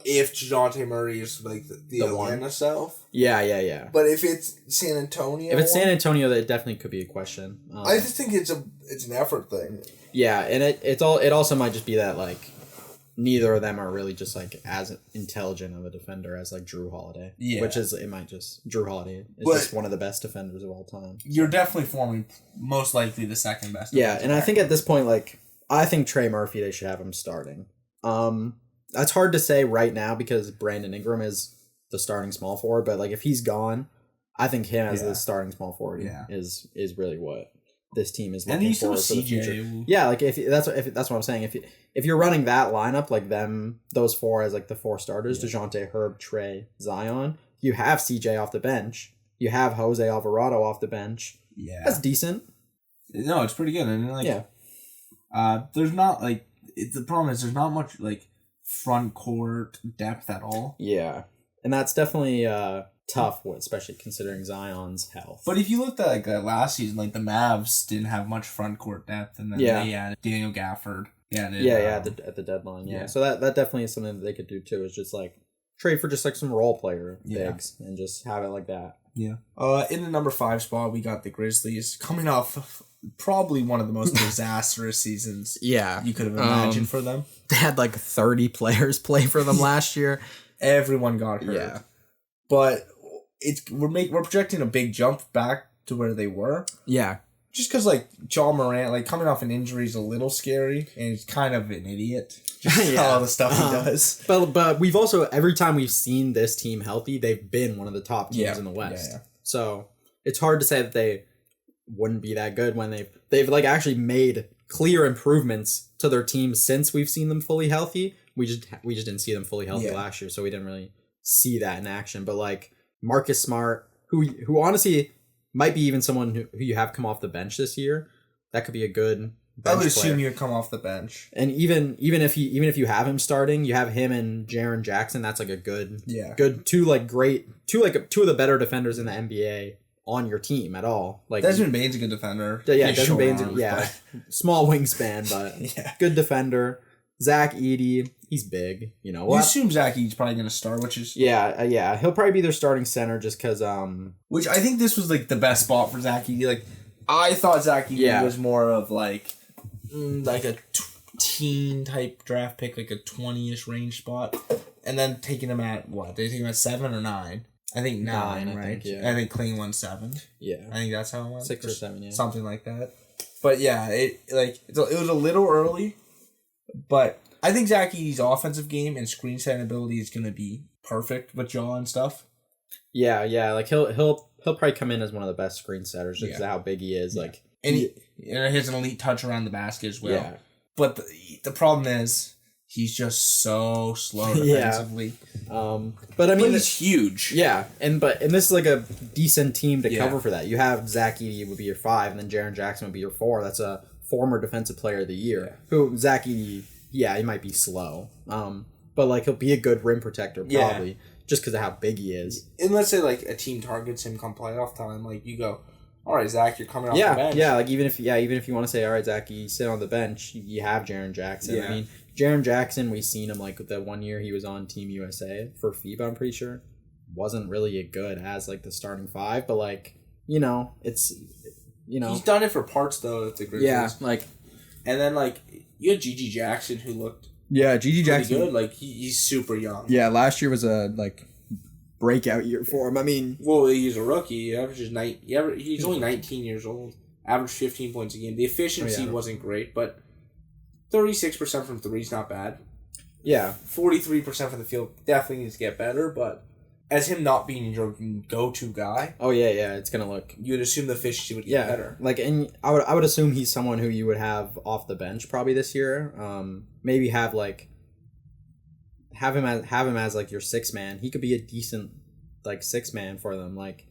if DeJounte Murray is like the Atlanta self. Yeah. But if it's San Antonio, San Antonio, that definitely could be a question. I just think it's an effort thing. Yeah, and it also might just be that like neither of them are really just like as intelligent of a defender as like Drew Holiday. Yeah, which is Drew Holiday is just one of the best defenders of all time. You're definitely forming most likely the second best. Yeah, and I think at this point, like I think Trey Murphy, they should have him starting. That's hard to say right now because Brandon Ingram is the starting small forward, but like if he's gone, I think him as the starting small forward is really what this team is looking for the future. Yeah, like if that's what I'm saying. If you're running that lineup, like those 4 as like the 4 starters, DeJounte, Herb, Trey, Zion, you have CJ off the bench, you have Jose Alvarado off the bench. Yeah, that's decent. No, it's pretty good, and like there's not like the problem is there's not much like front court depth at all. Yeah, and that's definitely tough, especially considering Zion's health. But if you looked at like last season, like the Mavs didn't have much front court depth, and then they added Daniel Gafford. At the deadline. Yeah, so that definitely is something that they could do too. Is just like trade for just like some role player bigs and just have it like that. Yeah. In the number 5 spot, we got the Grizzlies coming off probably one of the most disastrous seasons you could have imagined for them. They had like 30 players play for them last year. Everyone got hurt. Yeah. But we're projecting a big jump back to where they were. Yeah. Just because, like, John Morant, like, coming off an injury is a little scary, and he's kind of an idiot. Just all the stuff he does. But we've also, every time we've seen this team healthy, they've been one of the top teams in the West. Yeah. So it's hard to say that they wouldn't be that good when they've like actually made clear improvements to their team since we've seen them fully healthy. We just didn't see them fully healthy last year, so we didn't really see that in action. But like Marcus Smart, who honestly might be even someone who you have come off the bench this year, that could be a good bench I would assume player. he'd come off the bench. And even if you have him starting, you have him and Jaren Jackson. That's like a good two of the better defenders in the NBA on your team at all. Like Desmond Bane's a good defender. Yeah, Desmond Bane's small wingspan, but good defender. Zach Edey, he's big. You know, you assume Zach Edey's probably going to start, which is he'll probably be their starting center just because which I think this was like the best spot for Zach Edey. Like I thought Zach Edey was more of like a teen type draft pick, like a 20-ish range spot, and then taking him at what? Did they take him at 7 or 9? I think 9, right? I think Kling won 7. Yeah, I think that's how it went. 6 or 7, something like that. But yeah, it was a little early, but I think Zach Edey's offensive game and screen setting ability is going to be perfect with Jaw and stuff. Yeah, like he'll probably come in as one of the best screen setters just because of how big he is. Like, and he has an elite touch around the basket as well. Yeah. But the problem is he's just so slow defensively. But I mean, he's huge. Yeah, and this is like a decent team to cover for that. You have Zach Edey would be your 5, and then Jaren Jackson would be your 4. That's a former defensive player of the year. Yeah. Who Zach Edey, he might be slow. But like he'll be a good rim protector probably just because of how big he is. And let's say like a team targets him come playoff time, like you go, all right, Zach, you're coming off the bench. Yeah, like even if you want to say, all right, Zach, you sit on the bench, you have Jaren Jackson. Yeah. I mean, Jaren Jackson, we've seen him like the 1 year he was on Team USA for FIBA, I'm pretty sure. Wasn't really a good as like the starting 5, but like, you know, it's he's done it for parts though at the Grizzlies. Yeah, like, and then like you had Gigi Jackson who looked Gigi Jackson good. Like he's super young. Yeah, last year was a like breakout year for him. I mean, well, he's a rookie. He averages he's only 19 years old. Averaged 15 points a game. The efficiency wasn't great, but 36% from 3 is not bad. Yeah, 43% from the field definitely needs to get better. But as him not being your go-to guy, it's gonna look. You'd assume the efficiency would get better. Like, and I would assume he's someone who you would have off the bench probably this year. Maybe have him as like your 6-man. He could be a decent like 6-man for them. Like,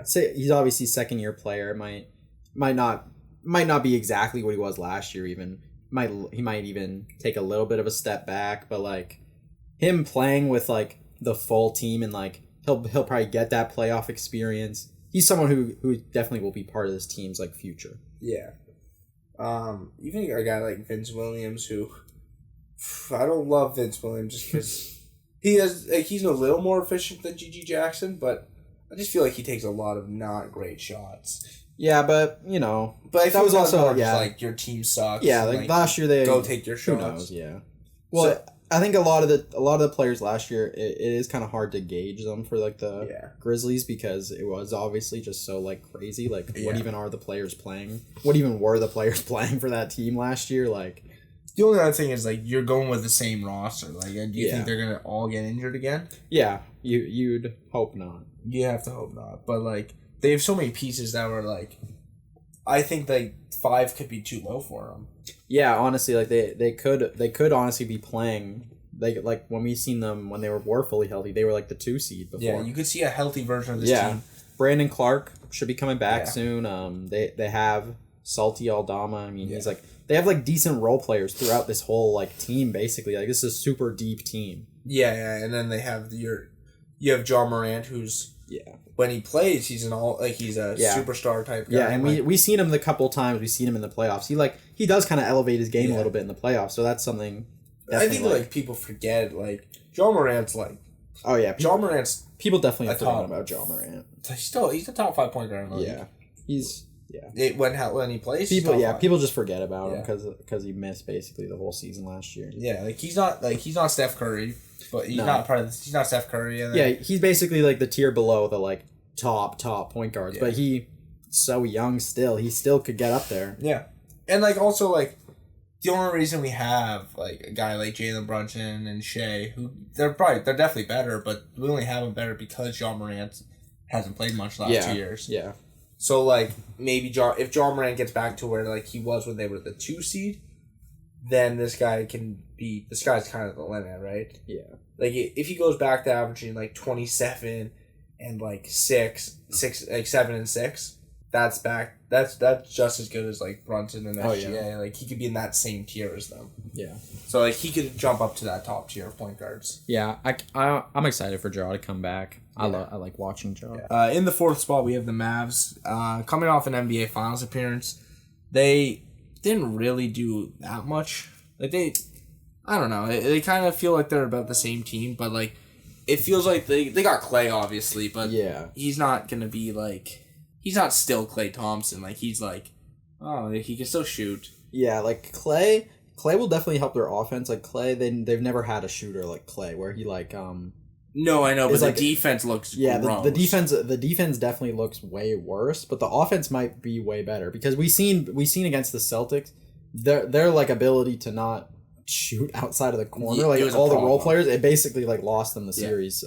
say he's obviously second-year player. Might not be exactly what he was last year. Even he might even take a little bit of a step back. But like him playing with like the full team and like he'll probably get that playoff experience. He's someone who definitely will be part of this team's like future. Yeah. Even a guy like Vince Williams, who I don't love Vince Williams just because he's a little more efficient than Gigi Jackson, but I just feel like he takes a lot of not great shots. Yeah, but that was also just like your team sucks. Yeah, like last year they go take your shots. Who knows? Yeah. Well, I think a lot of the players last year it is kind of hard to gauge them for like the Grizzlies because it was obviously just so like crazy. Like what even are the players playing? What even were the players playing for that team last year? Like the only other thing is like you're going with the same roster. Like, do you think they're gonna all get injured again? Yeah, you'd hope not. You have to hope not. But like they have so many pieces that were like, I think like 5 could be too low for them. Yeah, honestly, like they could honestly be playing like when we seen them when they were fully healthy, they were like the 2 seed before. Yeah, you could see a healthy version of this team. Brandon Clark should be coming back soon. They have Salty Aldama. I mean, he's like they have like decent role players throughout this whole like team basically. Like this is a super deep team. Yeah, and then they have you have John Morant who's when he plays, he's he's a superstar type guy. Yeah, and we seen him the couple times. We've seen him in the playoffs. He does kind of elevate his game a little bit in the playoffs. So that's something. I think like people forget like John Morant's like. Oh yeah, John Morant's. People definitely forget about John Morant. He's a top 5 point guard in the league. Yeah, he's when he plays. People just forget about him because he missed basically the whole season last year. Yeah, like he's not Steph Curry, but he's not part of this. He's not Steph Curry. He's basically like the tier below the like top point guards, but so young still. He still could get up there. Yeah. And, like, also, like, the only reason we have, like, a guy like Jalen Brunson and Shea, who they're definitely better, but we only have them better because John Morant hasn't played much the last 2 years. Yeah. So, like, maybe if John Morant gets back to where, like, he was when they were the 2 seed, then this guy's kind of the limit, right? Yeah. Like, if he goes back to averaging, like, 27 and, like, 7 and 6, that's just as good as, like, Brunson and SGA. Oh, yeah. Like, he could be in that same tier as them. Yeah. So, like, he could jump up to that top tier of point guards. Yeah, I'm excited for Ja to come back. I like watching Ja. Yeah. In the 4th spot, we have the Mavs. Coming off an NBA Finals appearance, they didn't really do that much. Like, I don't know. They kind of feel like they're about the same team, but, like, it feels like they got Clay, obviously, but yeah, he's not going to be, like... He's not still Klay Thompson. Like, he's like, oh, he can still shoot. Yeah, like, Clay will definitely help their offense. Like, Clay, they've never had a shooter like Clay, where he, like, No, I know, but like, the defense looks gross. The defense definitely looks way worse, but the offense might be way better, because we seen against the Celtics, their like, ability to not shoot outside of the corner, like, all the role players, it basically, like, lost them the series.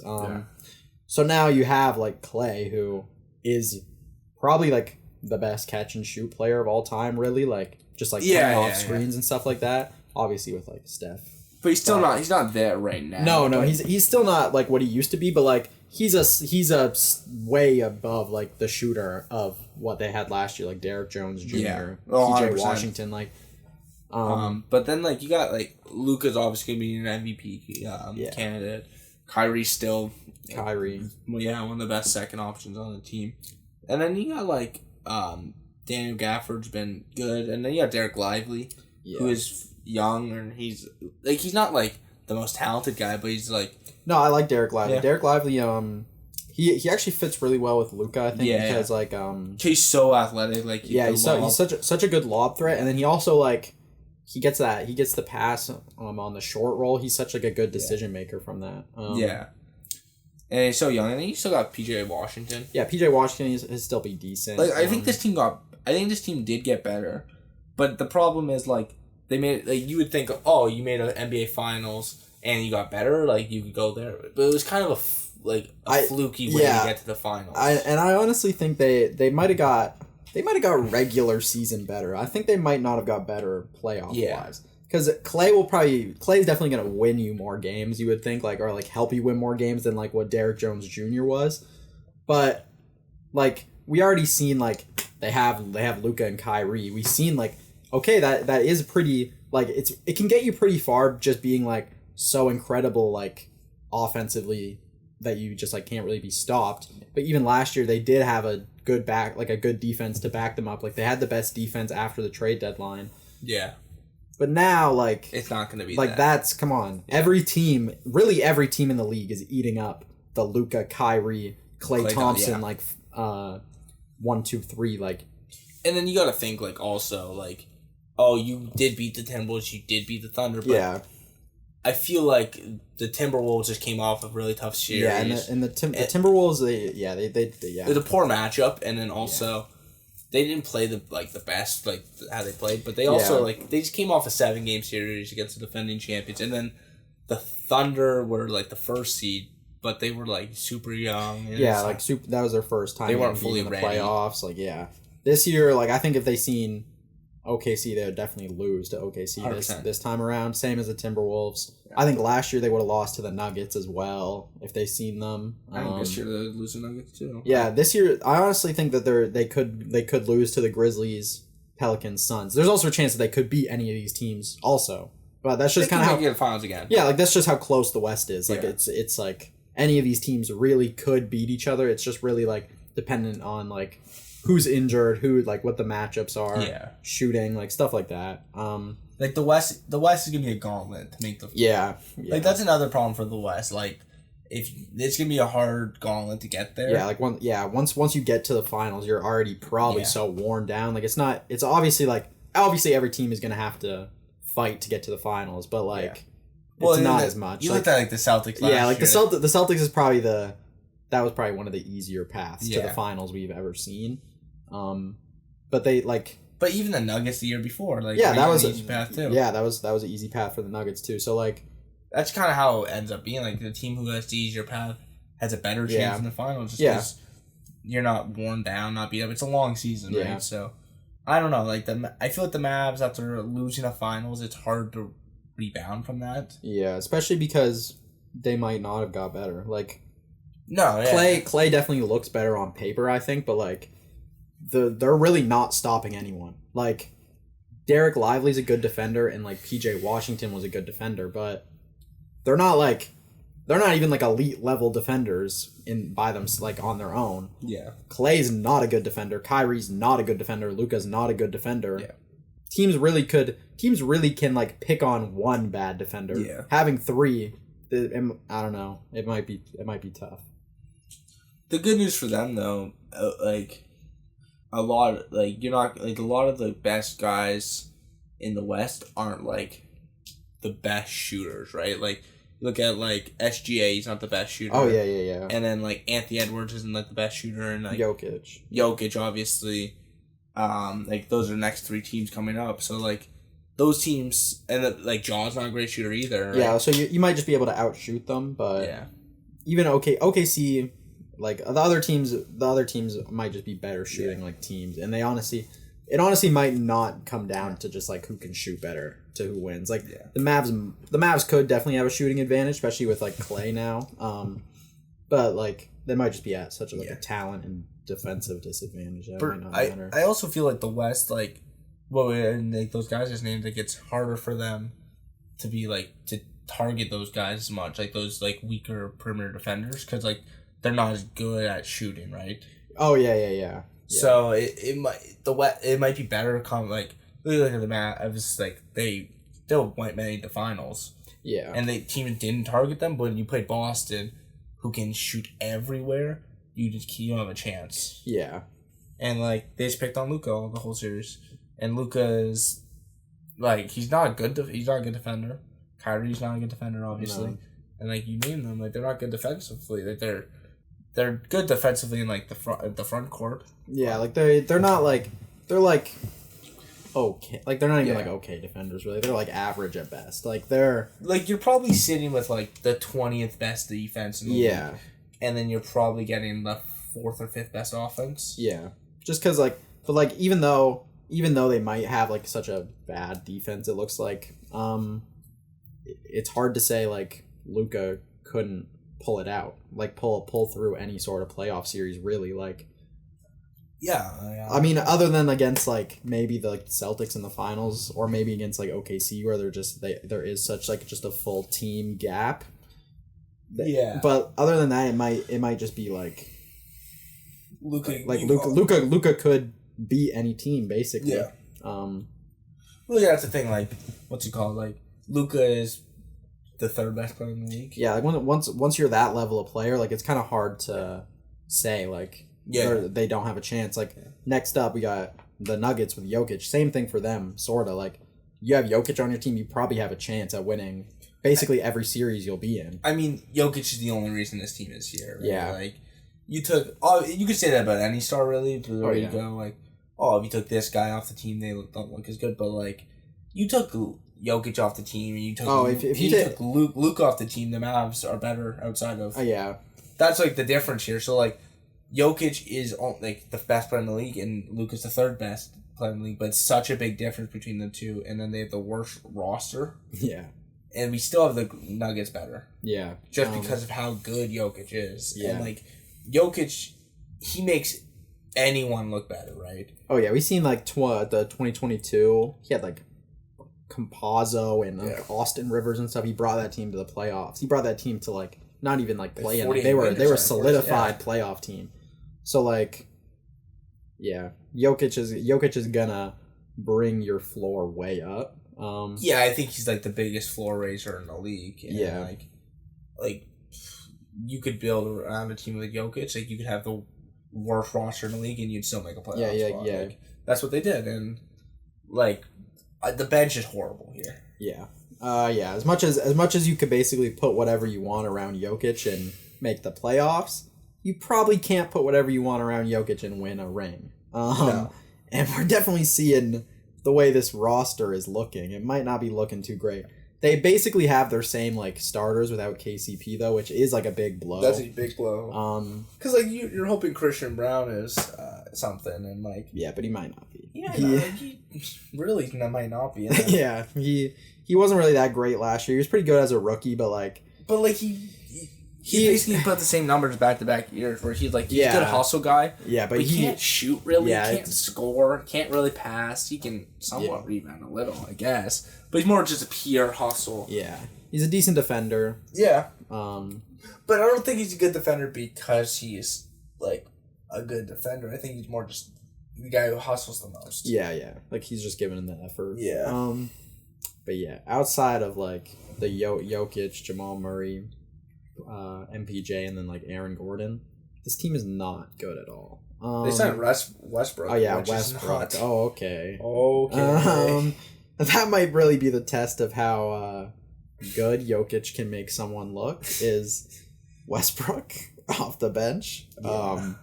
So now you have, like, Clay, who is probably, like, the best catch and shoot player of all time, really, like, just, like, coming off screens and stuff like that, obviously with, like, Steph. But he's not there right now. No, he's still not, like, what he used to be, but, like, he's a way above, like, the shooter of what they had last year, like Derrick Jones Jr., PJ Washington, like. But then, like, you got, like, Luka's obviously going to be an MVP candidate. Kyrie's still... one of the best second options on the team. And then you got, like, Daniel Gafford's been good. And then you got Derek Lively, who is young, and he's not, like, the most talented guy, but he's, like... No, I like Derek Lively. Yeah. Derek Lively, he actually fits really well with Luka, I think, because, like... he's so athletic, like... he's such a good lob threat, and then he also, like... He gets the pass on the short roll. He's such, like, a good decision maker from that. And he's so young, and then you still got PJ Washington. Yeah, PJ Washington is still be decent. Like, I think this team did get better, but the problem is, like, they made, like, you would think, oh, you made an NBA Finals and you got better, like, you could go there, but it was kind of a fluky way to get to the finals. I honestly think they might have got regular season better. I think they might not have got better playoff wise. Because Clay's definitely going to win you more games, you would think, like, or, like, help you win more games than, like, what Derrick Jones Jr. was. But, like, we already seen, like, they have Luka and Kyrie. We've seen, like, okay, that is pretty, like, it can get you pretty far just being, like, so incredible, like, offensively that you just, like, can't really be stopped. But even last year, they did have a good defense to back them up. Like, they had the best defense after the trade deadline. Yeah. But now, like... It's not going to be like, that's... Come on. Yeah. Every team in the league is eating up the Luka, Kyrie, Klay Thompson, like, 1, 2, 3, like... And then you got to think, like, also, like, oh, you did beat the Timberwolves, you did beat the Thunder, but I feel like the Timberwolves just came off a really tough series. Yeah, and the Timberwolves, they it was a poor matchup, and then also... They didn't play the best, like, how they played, but they also, like, they just came off a 7-game series against the defending champions, and then the Thunder were, like, the first seed, but they were, like, super young. Yeah, like, that was their first time. They weren't fully in the ready. Playoffs, like, This year, like, I think if they seen OKC, they would definitely lose to OKC this time around, same as the Timberwolves. Yeah. I think last year they would have lost to the Nuggets as well if they seen them. I think this year they would lose to the Nuggets too. Yeah, this year I honestly think that they could lose to the Grizzlies, Pelicans, Suns. There's also a chance that they could beat any of these teams also. But that's just kind of how get finals again. Yeah, like, that's just how close the West is. Like, it's like any of these teams really could beat each other. It's just really, like, dependent on, like, who's injured, like, what the matchups are, shooting, like, stuff like that. Like, the West is gonna be a gauntlet to make the like, that's another problem for the West. Like, if it's gonna be a hard gauntlet to get there. Yeah, like, once you get to the finals, you're already probably so worn down. Like, it's obviously every team is gonna have to fight to get to the finals, but, like, it's not as much. You looked at, like, the Celtics last year. Like, the Celtics is probably that was probably one of the easier paths to the finals we've ever seen. But they like. But even the Nuggets the year before, like That was an easy path too. Yeah, that was an easy path for the Nuggets too. So like, that's kind of how it ends up being. Like the team who has the easier path has a better chance in the finals, just because you're not worn down, not beat up. It's a long season, right? So I don't know. Like I feel like the Mavs, after losing the finals, it's hard to rebound from that. Yeah, especially because they might not have got better. Like, no, Clay definitely looks better on paper, I think, but like, they're really not stopping anyone. Like, Derek Lively's a good defender, and like PJ Washington was a good defender, but they're not even like elite level defenders by them, like on their own. Yeah. Clay's not a good defender. Kyrie's not a good defender. Luka's not a good defender. Yeah. Teams really can like pick on one bad defender. Yeah. Having three, I don't know. It might be tough. The good news for them though, like a lot of the best guys in the West aren't like the best shooters, right? Like look at like SGA, he's not the best shooter. Oh yeah. And then like Anthony Edwards isn't like the best shooter, and like Jokic obviously. Like those are the next three teams coming up. So like those teams, and like John's not a great shooter either. Right? Yeah, so you might just be able to outshoot them, but even OKC, like the other teams might just be better shooting like teams, and it honestly might not come down to just like who can shoot better to who wins. Like the Mavs could definitely have a shooting advantage, especially with like Clay now. But like they might just be at such a talent and defensive disadvantage. That might not matter. I also feel like the West, like, and like those guys just named, like it's harder for them to be like to target those guys as much, like those like weaker perimeter defenders, because like they're not as good at shooting, right? Oh yeah. So it might be better to come like look at the Mavs, like they still made the finals. Yeah. And the team didn't target them, but when you played Boston, who can shoot everywhere, you don't have a chance. Yeah. And like they just picked on Luka the whole series, and Luka is like he's not a good defender. Kyrie's not a good defender, obviously. No. And like you name them, like they're not good defensively. Like they're good defensively in like the front court. Yeah, like they're not like they're like okay, like they're not even like okay defenders really. They're like average at best. Like they're like you're probably sitting with like the 20th best defense in the league, and then you're probably getting the 4th or 5th best offense. Yeah, just because like, but like even though they might have like such a bad defense, it looks like it's hard to say like Luka couldn't pull it out, like pull through any sort of playoff series really, like. Yeah. I mean, other than against like maybe the like Celtics in the finals, or maybe against like OKC where there is such like just a full team gap. Yeah. But other than that, it might just be like Luka could beat any team basically. Yeah. Well, yeah, that's the thing. Like, what's it called? Like, Luka is the 3rd best player in the league. Yeah. Like once you're that level of player, like it's kind of hard to say like. Yeah, they don't have a chance. Like next up, we got the Nuggets with Jokic. Same thing for them, sorta. Like you have Jokic on your team, you probably have a chance at winning basically every series you'll be in. I mean, Jokic is the only reason this team is here. Right? Yeah, like you could say that about any star really. You go like, if you took this guy off the team, they don't look as good. But like, you took Jokic off the team, and you took if you took Luke off the team, the Mavs are better outside of. Yeah, that's like the difference here. So like. Jokic is like the best player in the league, and Luka's the 3rd best player in the league. But it's such a big difference between the two, and then they have the worst roster. Yeah, and we still have the Nuggets better. Yeah, just because of how good Jokic is. Yeah, and like Jokic, he makes anyone look better, right? Oh yeah, we seen like the 2022. He had like Campazzo and Austin Rivers and stuff. He brought that team to the playoffs. He brought that team to like not even like play in. They were solidified playoff team. So like, yeah, Jokic is gonna bring your floor way up. Yeah, I think he's like the biggest floor raiser in the league. And like you could build around a team like Jokic. Like you could have the worst roster in the league and you'd still make a playoff spot. Yeah. Like, that's what they did, and like the bench is horrible here. Yeah. As much as you could basically put whatever you want around Jokic and make the playoffs, you probably can't put whatever you want around Jokic and win a ring. No. And we're definitely seeing the way this roster is looking. It might not be looking too great. They basically have their same like starters without KCP though, which is like a big blow. That's a big blow. Because like you're hoping Christian Brown is something, and like yeah, but he might not be. Yeah, he really might not be. Yeah, he wasn't really that great last year. He was pretty good as a rookie, but he basically put the same numbers back to back years where he's a good hustle guy. Yeah, but he can't shoot really. Yeah, he can't score. Can't really pass. He can somewhat rebound a little, I guess. But he's more just a pure hustle. Yeah, he's a decent defender. Yeah. But I don't think he's a good defender because he's like a good defender. I think he's more just the guy who hustles the most. Yeah. Like he's just giving him the effort. Yeah. But yeah, outside of like the Jokic, Jamal Murray, MPJ, and then like Aaron Gordon, this team is not good at all. They signed Westbrook. Oh yeah, Westbrook. Oh okay. Okay. That might really be the test of how good Jokic can make someone look is Westbrook off the bench. Yeah.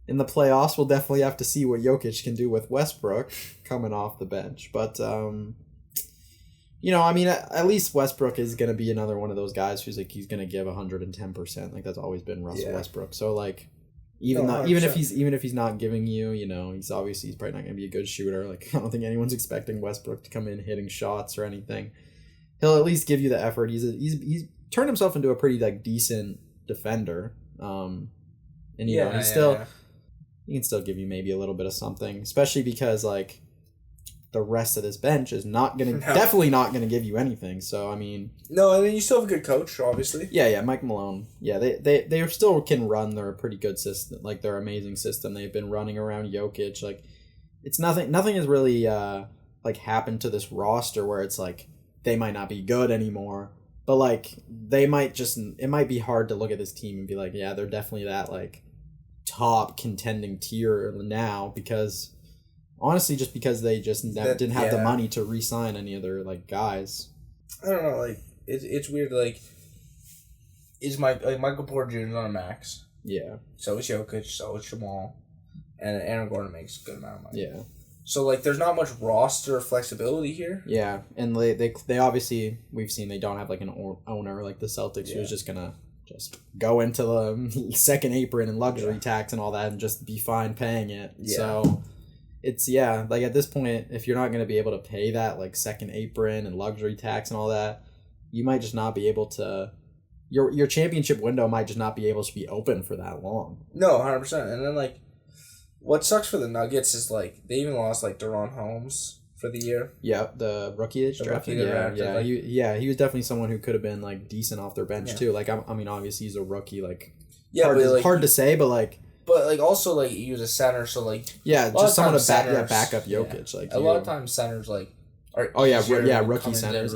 In the playoffs, we'll definitely have to see what Jokic can do with Westbrook coming off the bench. But at least Westbrook is going to be another one of those guys who's like he's going to give 110%. Like that's always been Russell Westbrook. So like even if he's not giving you, he's probably not going to be a good shooter. Like I don't think anyone's expecting Westbrook to come in hitting shots or anything. He'll at least give you the effort. He's turned himself into a pretty like decent defender. He can still give you maybe a little bit of something, especially because like the rest of this bench is definitely not gonna give you anything. So I mean, no, and then you still have a good coach, obviously. Yeah, Mike Malone. Yeah, they still can run their pretty good system, like their amazing system. They've been running around Jokic. Like it's nothing has really like happened to this roster where it's like they might not be good anymore, but like it might be hard to look at this team and be like, yeah, they're definitely that like top contending tier now because honestly just because they just didn't have the money to re-sign any other like guys. I don't know, like it's weird. Like is Michael Porter Jr. on a max? Yeah. So is Jokic. So is Jamal, and Aaron Gordon makes a good amount of money. Yeah. So like there's not much roster flexibility here. Yeah, and they obviously we've seen they don't have like an owner like the Celtics who's just gonna just go into the second apron and luxury tax and all that and just be fine paying it. Yeah. So it's like at this point, if you're not going to be able to pay that like second apron and luxury tax and all that, you might just not be able to. Your championship window might just not be able to be open for that long. No, 100%. And then like, what sucks for the Nuggets is like they even lost like Deron Holmes for the year. Yeah, the rookie drafted. He was definitely someone who could have been like decent off their bench too. Like I mean, obviously he's a rookie. Like hard to say, but like. But like also like he was a center, so like just someone to back up Jokic. Yeah. Like a lot of times centers like are rookie centers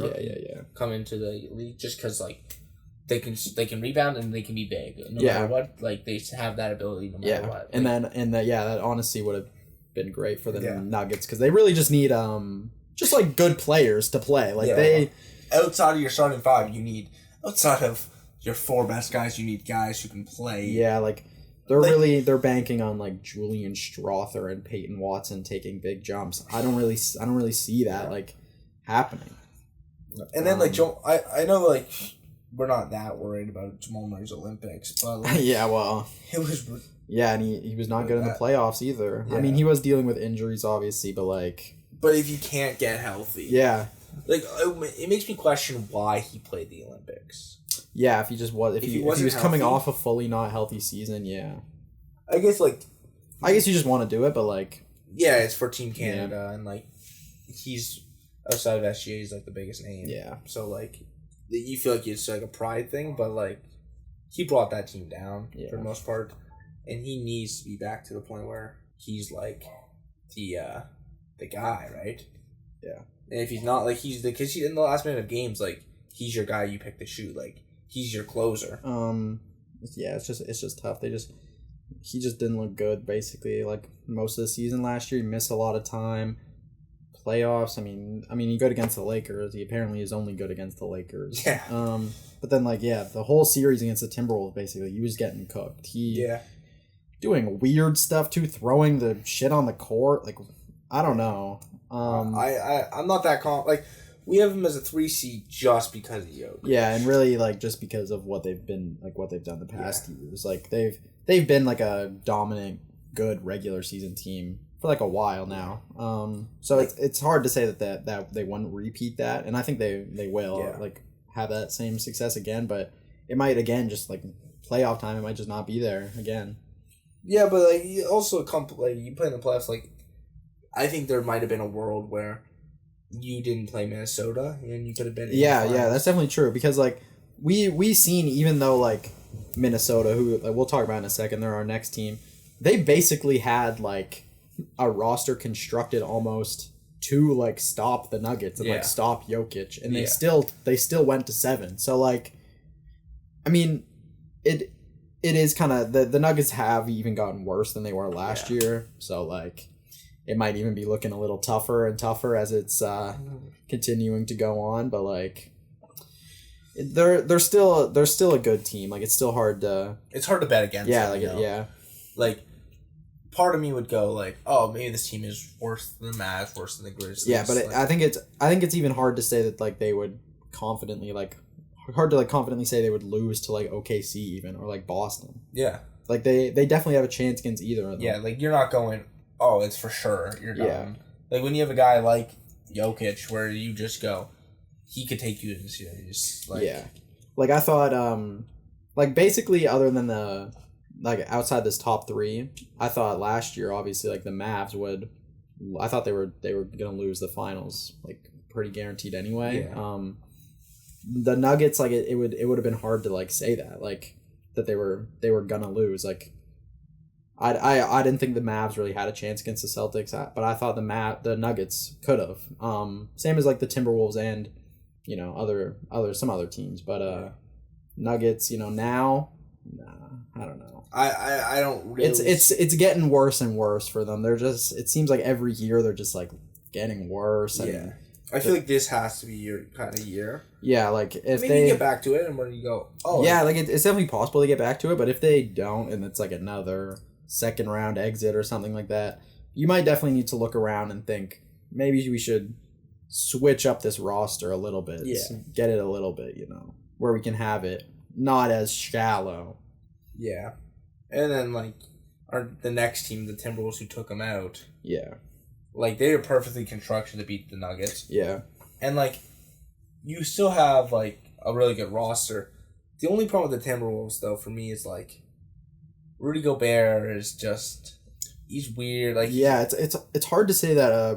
come into the league just because like they can rebound and they can be big no matter what, like they have that ability no matter what. And that honestly would have been great for the Nuggets because they really just need just like good players to play. Like they outside of your starting five, outside of your four best guys, you need guys who can play. Yeah, like. They're banking on like Julian Strawther and Peyton Watson taking big jumps. I don't really see that like happening. And then like I know like we're not that worried about Jamal Murray's Olympics, but like, it was and he was not good in the playoffs either. Yeah. I mean, he was dealing with injuries obviously, but if you can't get healthy, like it makes me question why he played the Olympics. Yeah, if he was coming off a fully not healthy season, I guess you just want to do it, but like it's for Team Canada and like he's outside of SGA, he's like the biggest name. Yeah. So like you feel like it's like a pride thing, but like he brought that team down for the most part, and he needs to be back to the point where he's like the guy, right? Yeah. And if he's not, like because in the last minute of games, like he's your guy you pick to shoot, like he's your closer. It's just tough. He just didn't look good basically like most of the season last year. He missed a lot of time. Playoffs, I mean he good against the Lakers. He apparently is only good against the Lakers. Yeah. But then the whole series against the Timberwolves basically he was getting cooked. He doing weird stuff too, throwing the shit on the court. Like, I don't know. I'm not that like we have him as a 3 seed just because of Jokic. Yeah, and really like just because of what they've been like what they've done the past years. Like they've been like a dominant, good regular season team for like a while now. So it's hard to say that they wouldn't repeat that, and I think they will like have that same success again. But it might again just like playoff time. It might just not be there again. Yeah, but like you also like you play in the playoffs. Like I think there might have been a world where you didn't play Minnesota and you could have been. Yeah, that's definitely true because like we seen even though like Minnesota, who we'll talk about in a second, they're our next team. They basically had like a roster constructed almost to like stop the Nuggets and like stop Jokic, and they still went to 7. So like, I mean, it is kind of the Nuggets have even gotten worse than they were last year. So like, it might even be looking a little tougher and tougher as it's continuing to go on. But like, they're still a good team. Like it's still hard to bet against. Yeah, them, like yeah. Like, part of me would go like, oh, maybe this team is worse than the Mavs, worse than the Grizzlies. Yeah, but like, I think it's even hard to say that like they would confidently say they would lose to like OKC even or like Boston. Yeah, like they definitely have a chance against either of them. Yeah, like you're not going, oh, it's for sure you're done. Yeah. Like when you have a guy like Jokic where you just go, he could take you to the series. Like, yeah, like I thought, like basically other than the like outside this top 3, I thought last year obviously like the Mavs would. I thought they were gonna lose the finals like pretty guaranteed anyway. Yeah. The Nuggets like it would have been hard to like say that like that they were gonna lose like. I didn't think the Mavs really had a chance against the Celtics, but I thought the Nuggets could have. Same as like the Timberwolves and you know some other teams, but Nuggets now, I don't know. I don't really. It's getting worse and worse for them. They're just it seems like every year they're just like getting worse. Yeah, I feel like this has to be your kind of year. Yeah, like if maybe they you get back to it and when you go, oh yeah, like it's definitely possible to get back to it, but if they don't and it's like another second round exit or something like that, you might definitely need to look around and think maybe we should switch up this roster a little bit. Yeah. Get it a little bit, where we can have it not as shallow. Yeah. And then like the next team, the Timberwolves who took them out. Yeah. Like they are perfectly constructed to beat the Nuggets. Yeah. And like you still have like a really good roster. The only problem with the Timberwolves though for me is like Rudy Gobert is just he's weird. Like yeah, it's hard to say that a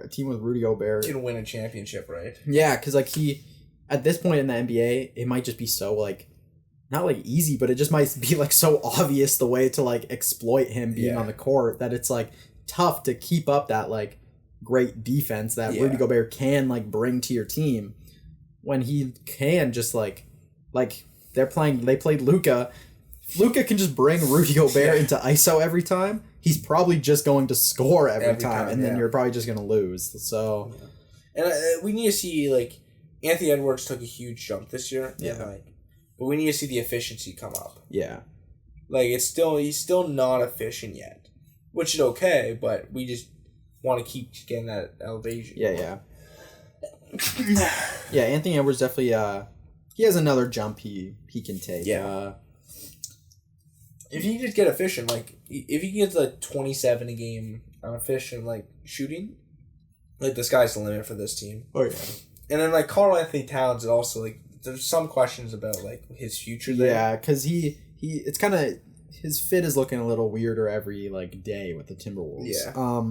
team with Rudy Gobert can win a championship, right? Yeah, because like he at this point in the NBA, it might just be so like not like easy, but it just might be like so obvious the way to like exploit him being on the court that it's like tough to keep up that like great defense that Rudy Gobert can like bring to your team when he can just like they played Luka. Luka can just bring Rudy Gobert into ISO every time. He's probably just going to score every time, and then you're probably just going to lose. So, and we need to see like Anthony Edwards took a huge jump this year. Yeah, but we need to see the efficiency come up. Yeah, like he's still not efficient yet, which is okay, but we just want to keep getting that elevation. Yeah. Yeah, Anthony Edwards definitely. He has another jump he can take. Yeah. If he just get efficient, like if he gets like 27 a game on efficient like shooting, like the sky's the limit for this team. Oh yeah. And then like Karl Anthony Towns is also like there's some questions about like his future there. Yeah, because it's kind of his fit is looking a little weirder every like day with the Timberwolves. Yeah.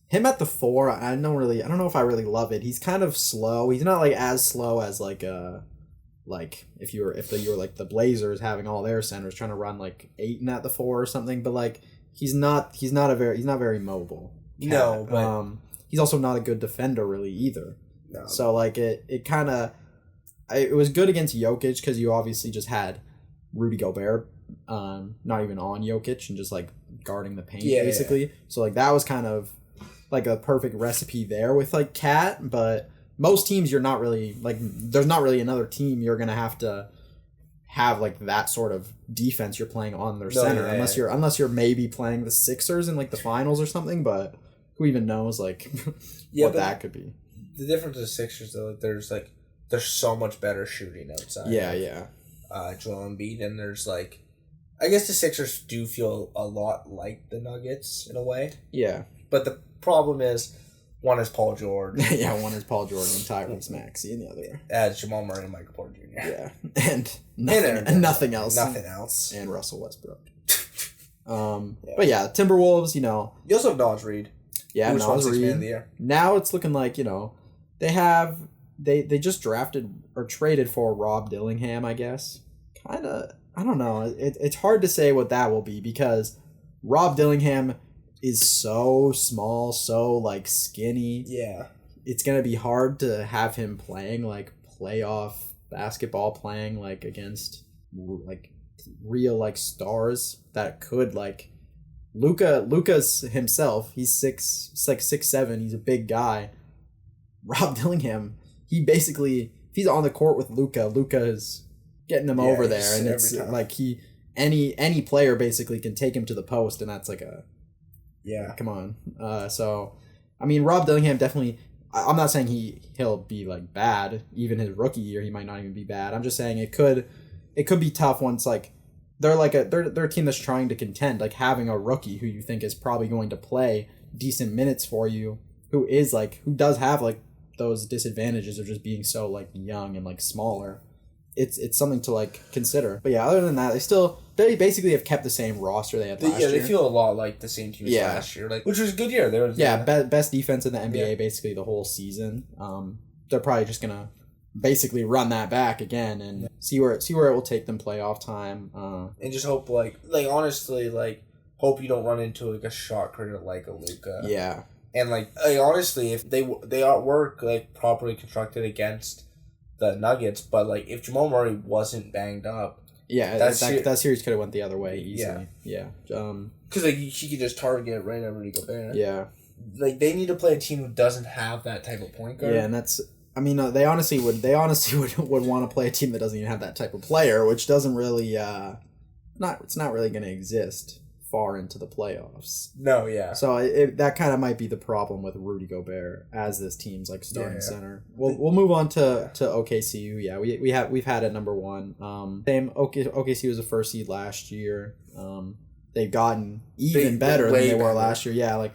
Him at the 4, I don't know if I really love it. He's kind of slow. He's not like as slow as like if you were like the Blazers having all their centers trying to run like 8 at the 4 or something, but like he's not very mobile. No, but he's also not a good defender really either. No. So like it was good against Jokic because you obviously just had Rudy Gobert not even on Jokic and just like guarding the paint basically. Yeah. So like that was kind of like a perfect recipe there with like Cat, but most teams you're not really like there's not really another team you're gonna have to have like that sort of defense you're playing on their center unless you're maybe playing the Sixers in like the finals or something, but who even knows like what that could be. The difference with the Sixers though, there's so much better shooting outside. Yeah. Joel Embiid, and there's like, I guess the Sixers do feel a lot like the Nuggets in a way. Yeah. But the problem is, one is Paul George. Yeah, one is Paul George and Tyrese Maxey, and the other Jamal Murray and Michael Porter Jr. Yeah, and nothing else. Nothing else. And Russell Westbrook. But yeah, Timberwolves. You also have Naz Reid. Yeah, Naz Reid. Now it's looking like they just drafted or traded for Rob Dillingham. I guess I don't know. It's hard to say what that will be because Rob Dillingham is so small, so like skinny. Yeah. It's going to be hard to have him playing like playoff basketball, playing like against like real like stars that could like Luka's himself. He's 6'7". He's a big guy. Rob Dillingham, he basically, if he's on the court with Luka is getting him over there, and it's like any player basically can take him to the post, and that's like a come on. So I mean, Rob Dillingham definitely. I'm not saying he'll be like bad. Even his rookie year, he might not even be bad. I'm just saying it could be tough once like they're a team that's trying to contend. Like having a rookie who you think is probably going to play decent minutes for you, who does have like those disadvantages of just being so like young and like smaller. It's something to like consider. But yeah, other than that, they basically have kept the same roster they had last year. Yeah, they feel a lot like the same team as last year, like, which was a good year. Best defense in the NBA basically the whole season. They're probably just gonna basically run that back again and see where it will take them playoff time. And just hope like honestly hope you don't run into like a shot creator like a Luka. Yeah. And like honestly, if they were like properly constructed against the Nuggets, but like if Jamal Murray wasn't banged up, that series could have went the other way easily. Yeah. Because like he could just target right over Rudy Gobert. Yeah. Like they need to play a team who doesn't have that type of point guard. Yeah, and that's. I mean, they honestly would want to play a team that doesn't even have that type of player, which doesn't really it's not really going to exist far into the playoffs. No, yeah. So that kind of might be the problem with Rudy Gobert as this team's like starting center. We'll move on to OKC. Yeah, we've had it number one. OKC was the first seed last year. They've gotten even better than they were last year. Yeah, like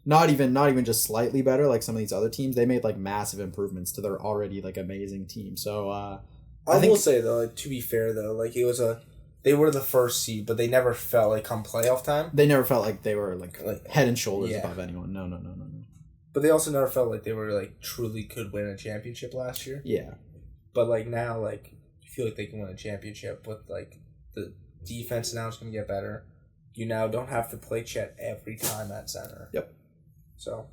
not even just slightly better like some of these other teams. They made like massive improvements to their already like amazing team. So I will say though, like, to be fair though, like they were the first seed, but they never felt like come playoff time. They never felt like they were like head and shoulders above anyone. No. But they also never felt like they were like truly could win a championship last year. Yeah. But like now, like you feel like they can win a championship with like the defense now is going to get better. You now don't have to play Chet every time at center. Yep. So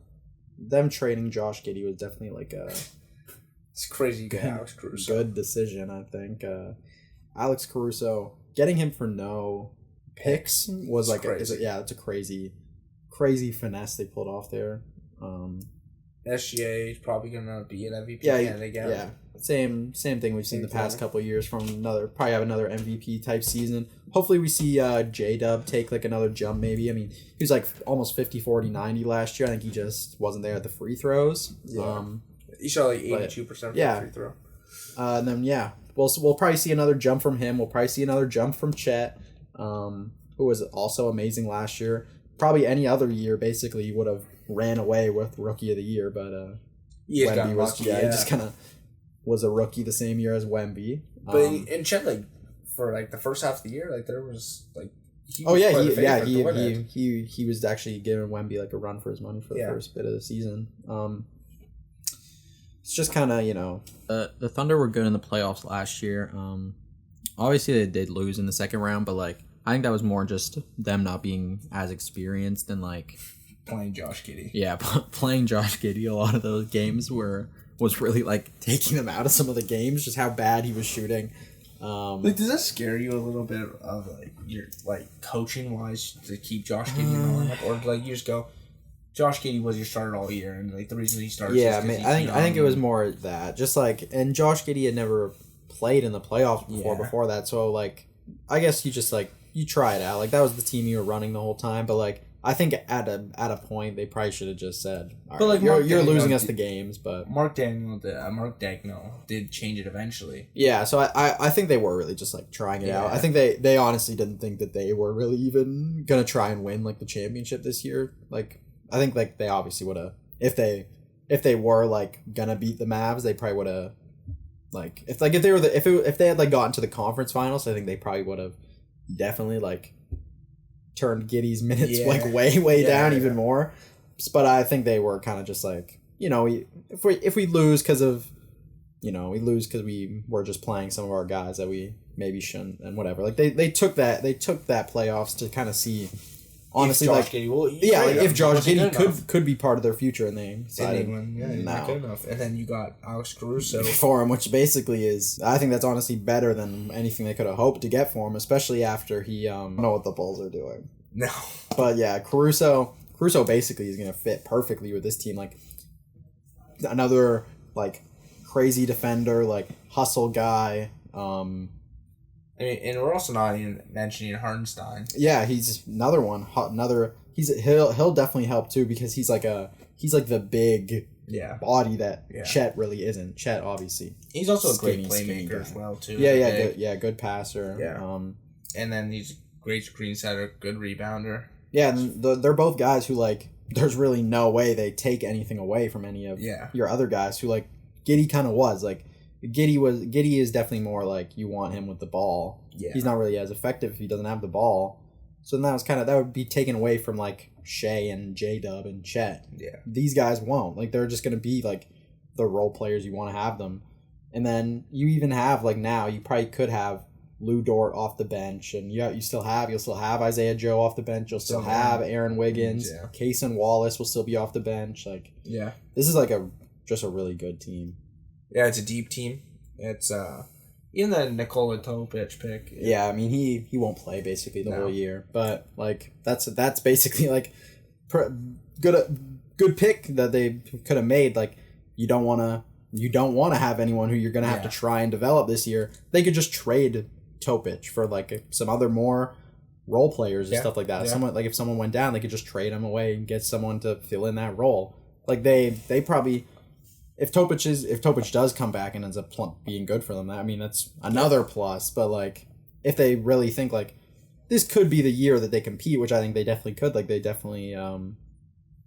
them trading Josh Giddey was definitely like it's crazy. Alex Caruso. Good decision, I think. Alex Caruso. Getting him for no picks was like it's a crazy finesse they pulled off there. SGA is probably gonna be an MVP candidate again. Yeah, same thing we've seen the past couple of years from probably have another MVP type season. Hopefully we see J-Dub take like another jump maybe. I mean, he was like almost 50, 40, 90 last year. I think he just wasn't there at the free throws. Yeah. He shot like 82% for the free throw. And then we'll probably see another jump from him. We'll probably see another jump from Chet, who was also amazing last year. Probably any other year, basically, he would have ran away with Rookie of the Year, but Wemby was he just kind of was a rookie the same year as Wemby. But and Chet, like for like the first half of the year, like there was like he was actually giving Wemby like a run for his money for the first bit of the season. It's just kind of, the Thunder were good in the playoffs last year. Obviously they did lose in the second round, but like I think that was more just them not being as experienced than like playing Josh Giddey. Yeah, playing Josh Giddey. A lot of those games was really like taking them out of some of the games, just how bad he was shooting. Like, does that scare you a little bit of like your like coaching wise to keep Josh Giddey in the lineup, or like you just go, Josh Giddey was your starter all year, and like the reason he started. Yeah, I think it was more that just like, and Josh Giddey had never played in the playoffs before. Yeah. Before that, so like I guess you just like you try it out. Like that was the team you were running the whole time, but like. I think at a point they probably should have just said, "All But, right, like, you're Mark losing Daigneault us the games." But Mark Daigneault did change it eventually. yeah, so I think they were really just like trying it out. Yeah. I think they honestly didn't think that they were really even gonna try and win like the championship this year. Like I think like they obviously would have if they were like gonna beat the Mavs, they probably would have like if they were if they had like gotten to the conference finals, I think they probably would have definitely like turned Giddey's minutes Yeah. like way down Yeah. even more. But I think they were kind of just like, you know, if we lose because of, you know, we lose because we were just playing some of our guys that we maybe shouldn't and whatever. Like they took that playoffs to kind of see, honestly, If Josh like Giddey, well, yeah, like if Josh Giddey Giddey could be part of their future, and they in decided England, yeah, he's not no. good enough. And then you got Alex Caruso. For him, which basically is, I think that's honestly better than anything they could have hoped to get for him, especially after he I don't know what the Bulls are doing. No, But yeah, Caruso basically is gonna fit perfectly with this team. Like another like crazy defender, like hustle guy. I mean, and we're also not even mentioning Hartenstein. Yeah, he's another one. He'll definitely help too because he's like the big Yeah, body that Yeah. Chet really isn't. Chet obviously. he's also a great Skinny playmaker guy. as well too. Yeah, good passer. Yeah. And then he's a great screen setter, good rebounder. Yeah, and they're both guys who like. There's really no way they take anything away from any of Yeah. your other guys who like Giddey kind of was like Giddey is definitely more like you want him with the ball. Yeah. He's not really as effective if he doesn't have the ball. So then that would be taken away from like Shea and J-Dub and Chet. Yeah. These guys won't. Like they're just gonna be like the role players you want to have them. And then you even have like now you probably could have Lou Dort off the bench, and you'll still have Isaiah Joe off the bench. You'll still have Aaron Wiggins. Yeah. Kaysen Wallace will still be off the bench. Like Yeah. this is like just a really good team. Yeah, it's a deep team. It's even the Nikola Topic pick. Yeah, I mean he won't play basically the No. whole year, but like that's basically like good pick that they could have made. Like you don't want to have anyone who you're gonna have to try and develop this year. They could just trade Topic for like some other more role players and stuff like that. Yeah. Someone like if someone went down, they could just trade him away and get someone to fill in that role. Like they probably. If Topic does come back and ends up being good for them, I mean that's another plus. But like, if they really think like this could be the year that they compete, which I think they definitely could. Like they definitely,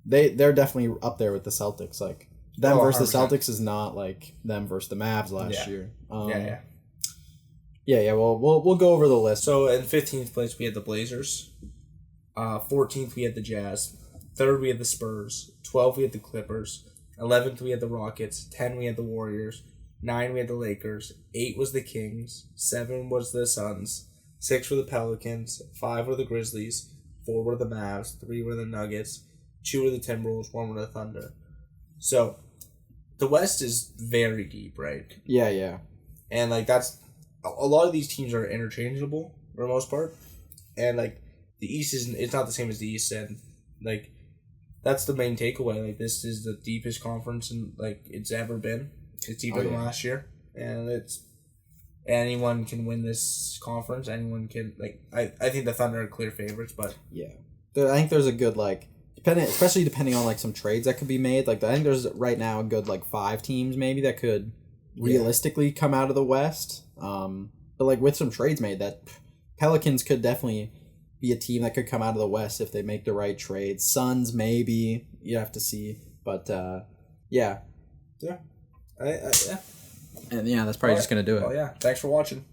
they're definitely up there with the Celtics. Like them versus the 100%. Celtics is not like them versus the Mavs last year. Yeah. Well, we'll go over the list. So in 15th place we had the Blazers. 14th we had the Jazz. 3rd we had the Spurs. 12th we had the Clippers. 11th we had the Rockets. 10 we had the Warriors. 9 we had the Lakers. 8 was the Kings. 7 was the Suns. 6 were the Pelicans. 5 were the Grizzlies. 4 were the Mavs. 3 were the Nuggets. 2 were the Timberwolves. 1 were the Thunder. So the West is very deep, right? Yeah. And like that's a lot of these teams are interchangeable for the most part. And like the East it's not the same as the East, and like that's the main takeaway. Like this is the deepest conference in like it's ever been. It's deeper than last year, and it's anyone can win this conference. Anyone can like I think the Thunder are clear favorites, but Yeah. I think there's a good like especially depending on like some trades that could be made. Like I think there's right now a good like 5 teams maybe that could realistically come out of the West. But like with some trades made, that Pelicans could definitely be a team that could come out of the West if they make the right trades. Suns maybe, you have to see, but yeah. yeah. And yeah, that's probably just gonna do it. Well, yeah. Thanks for watching.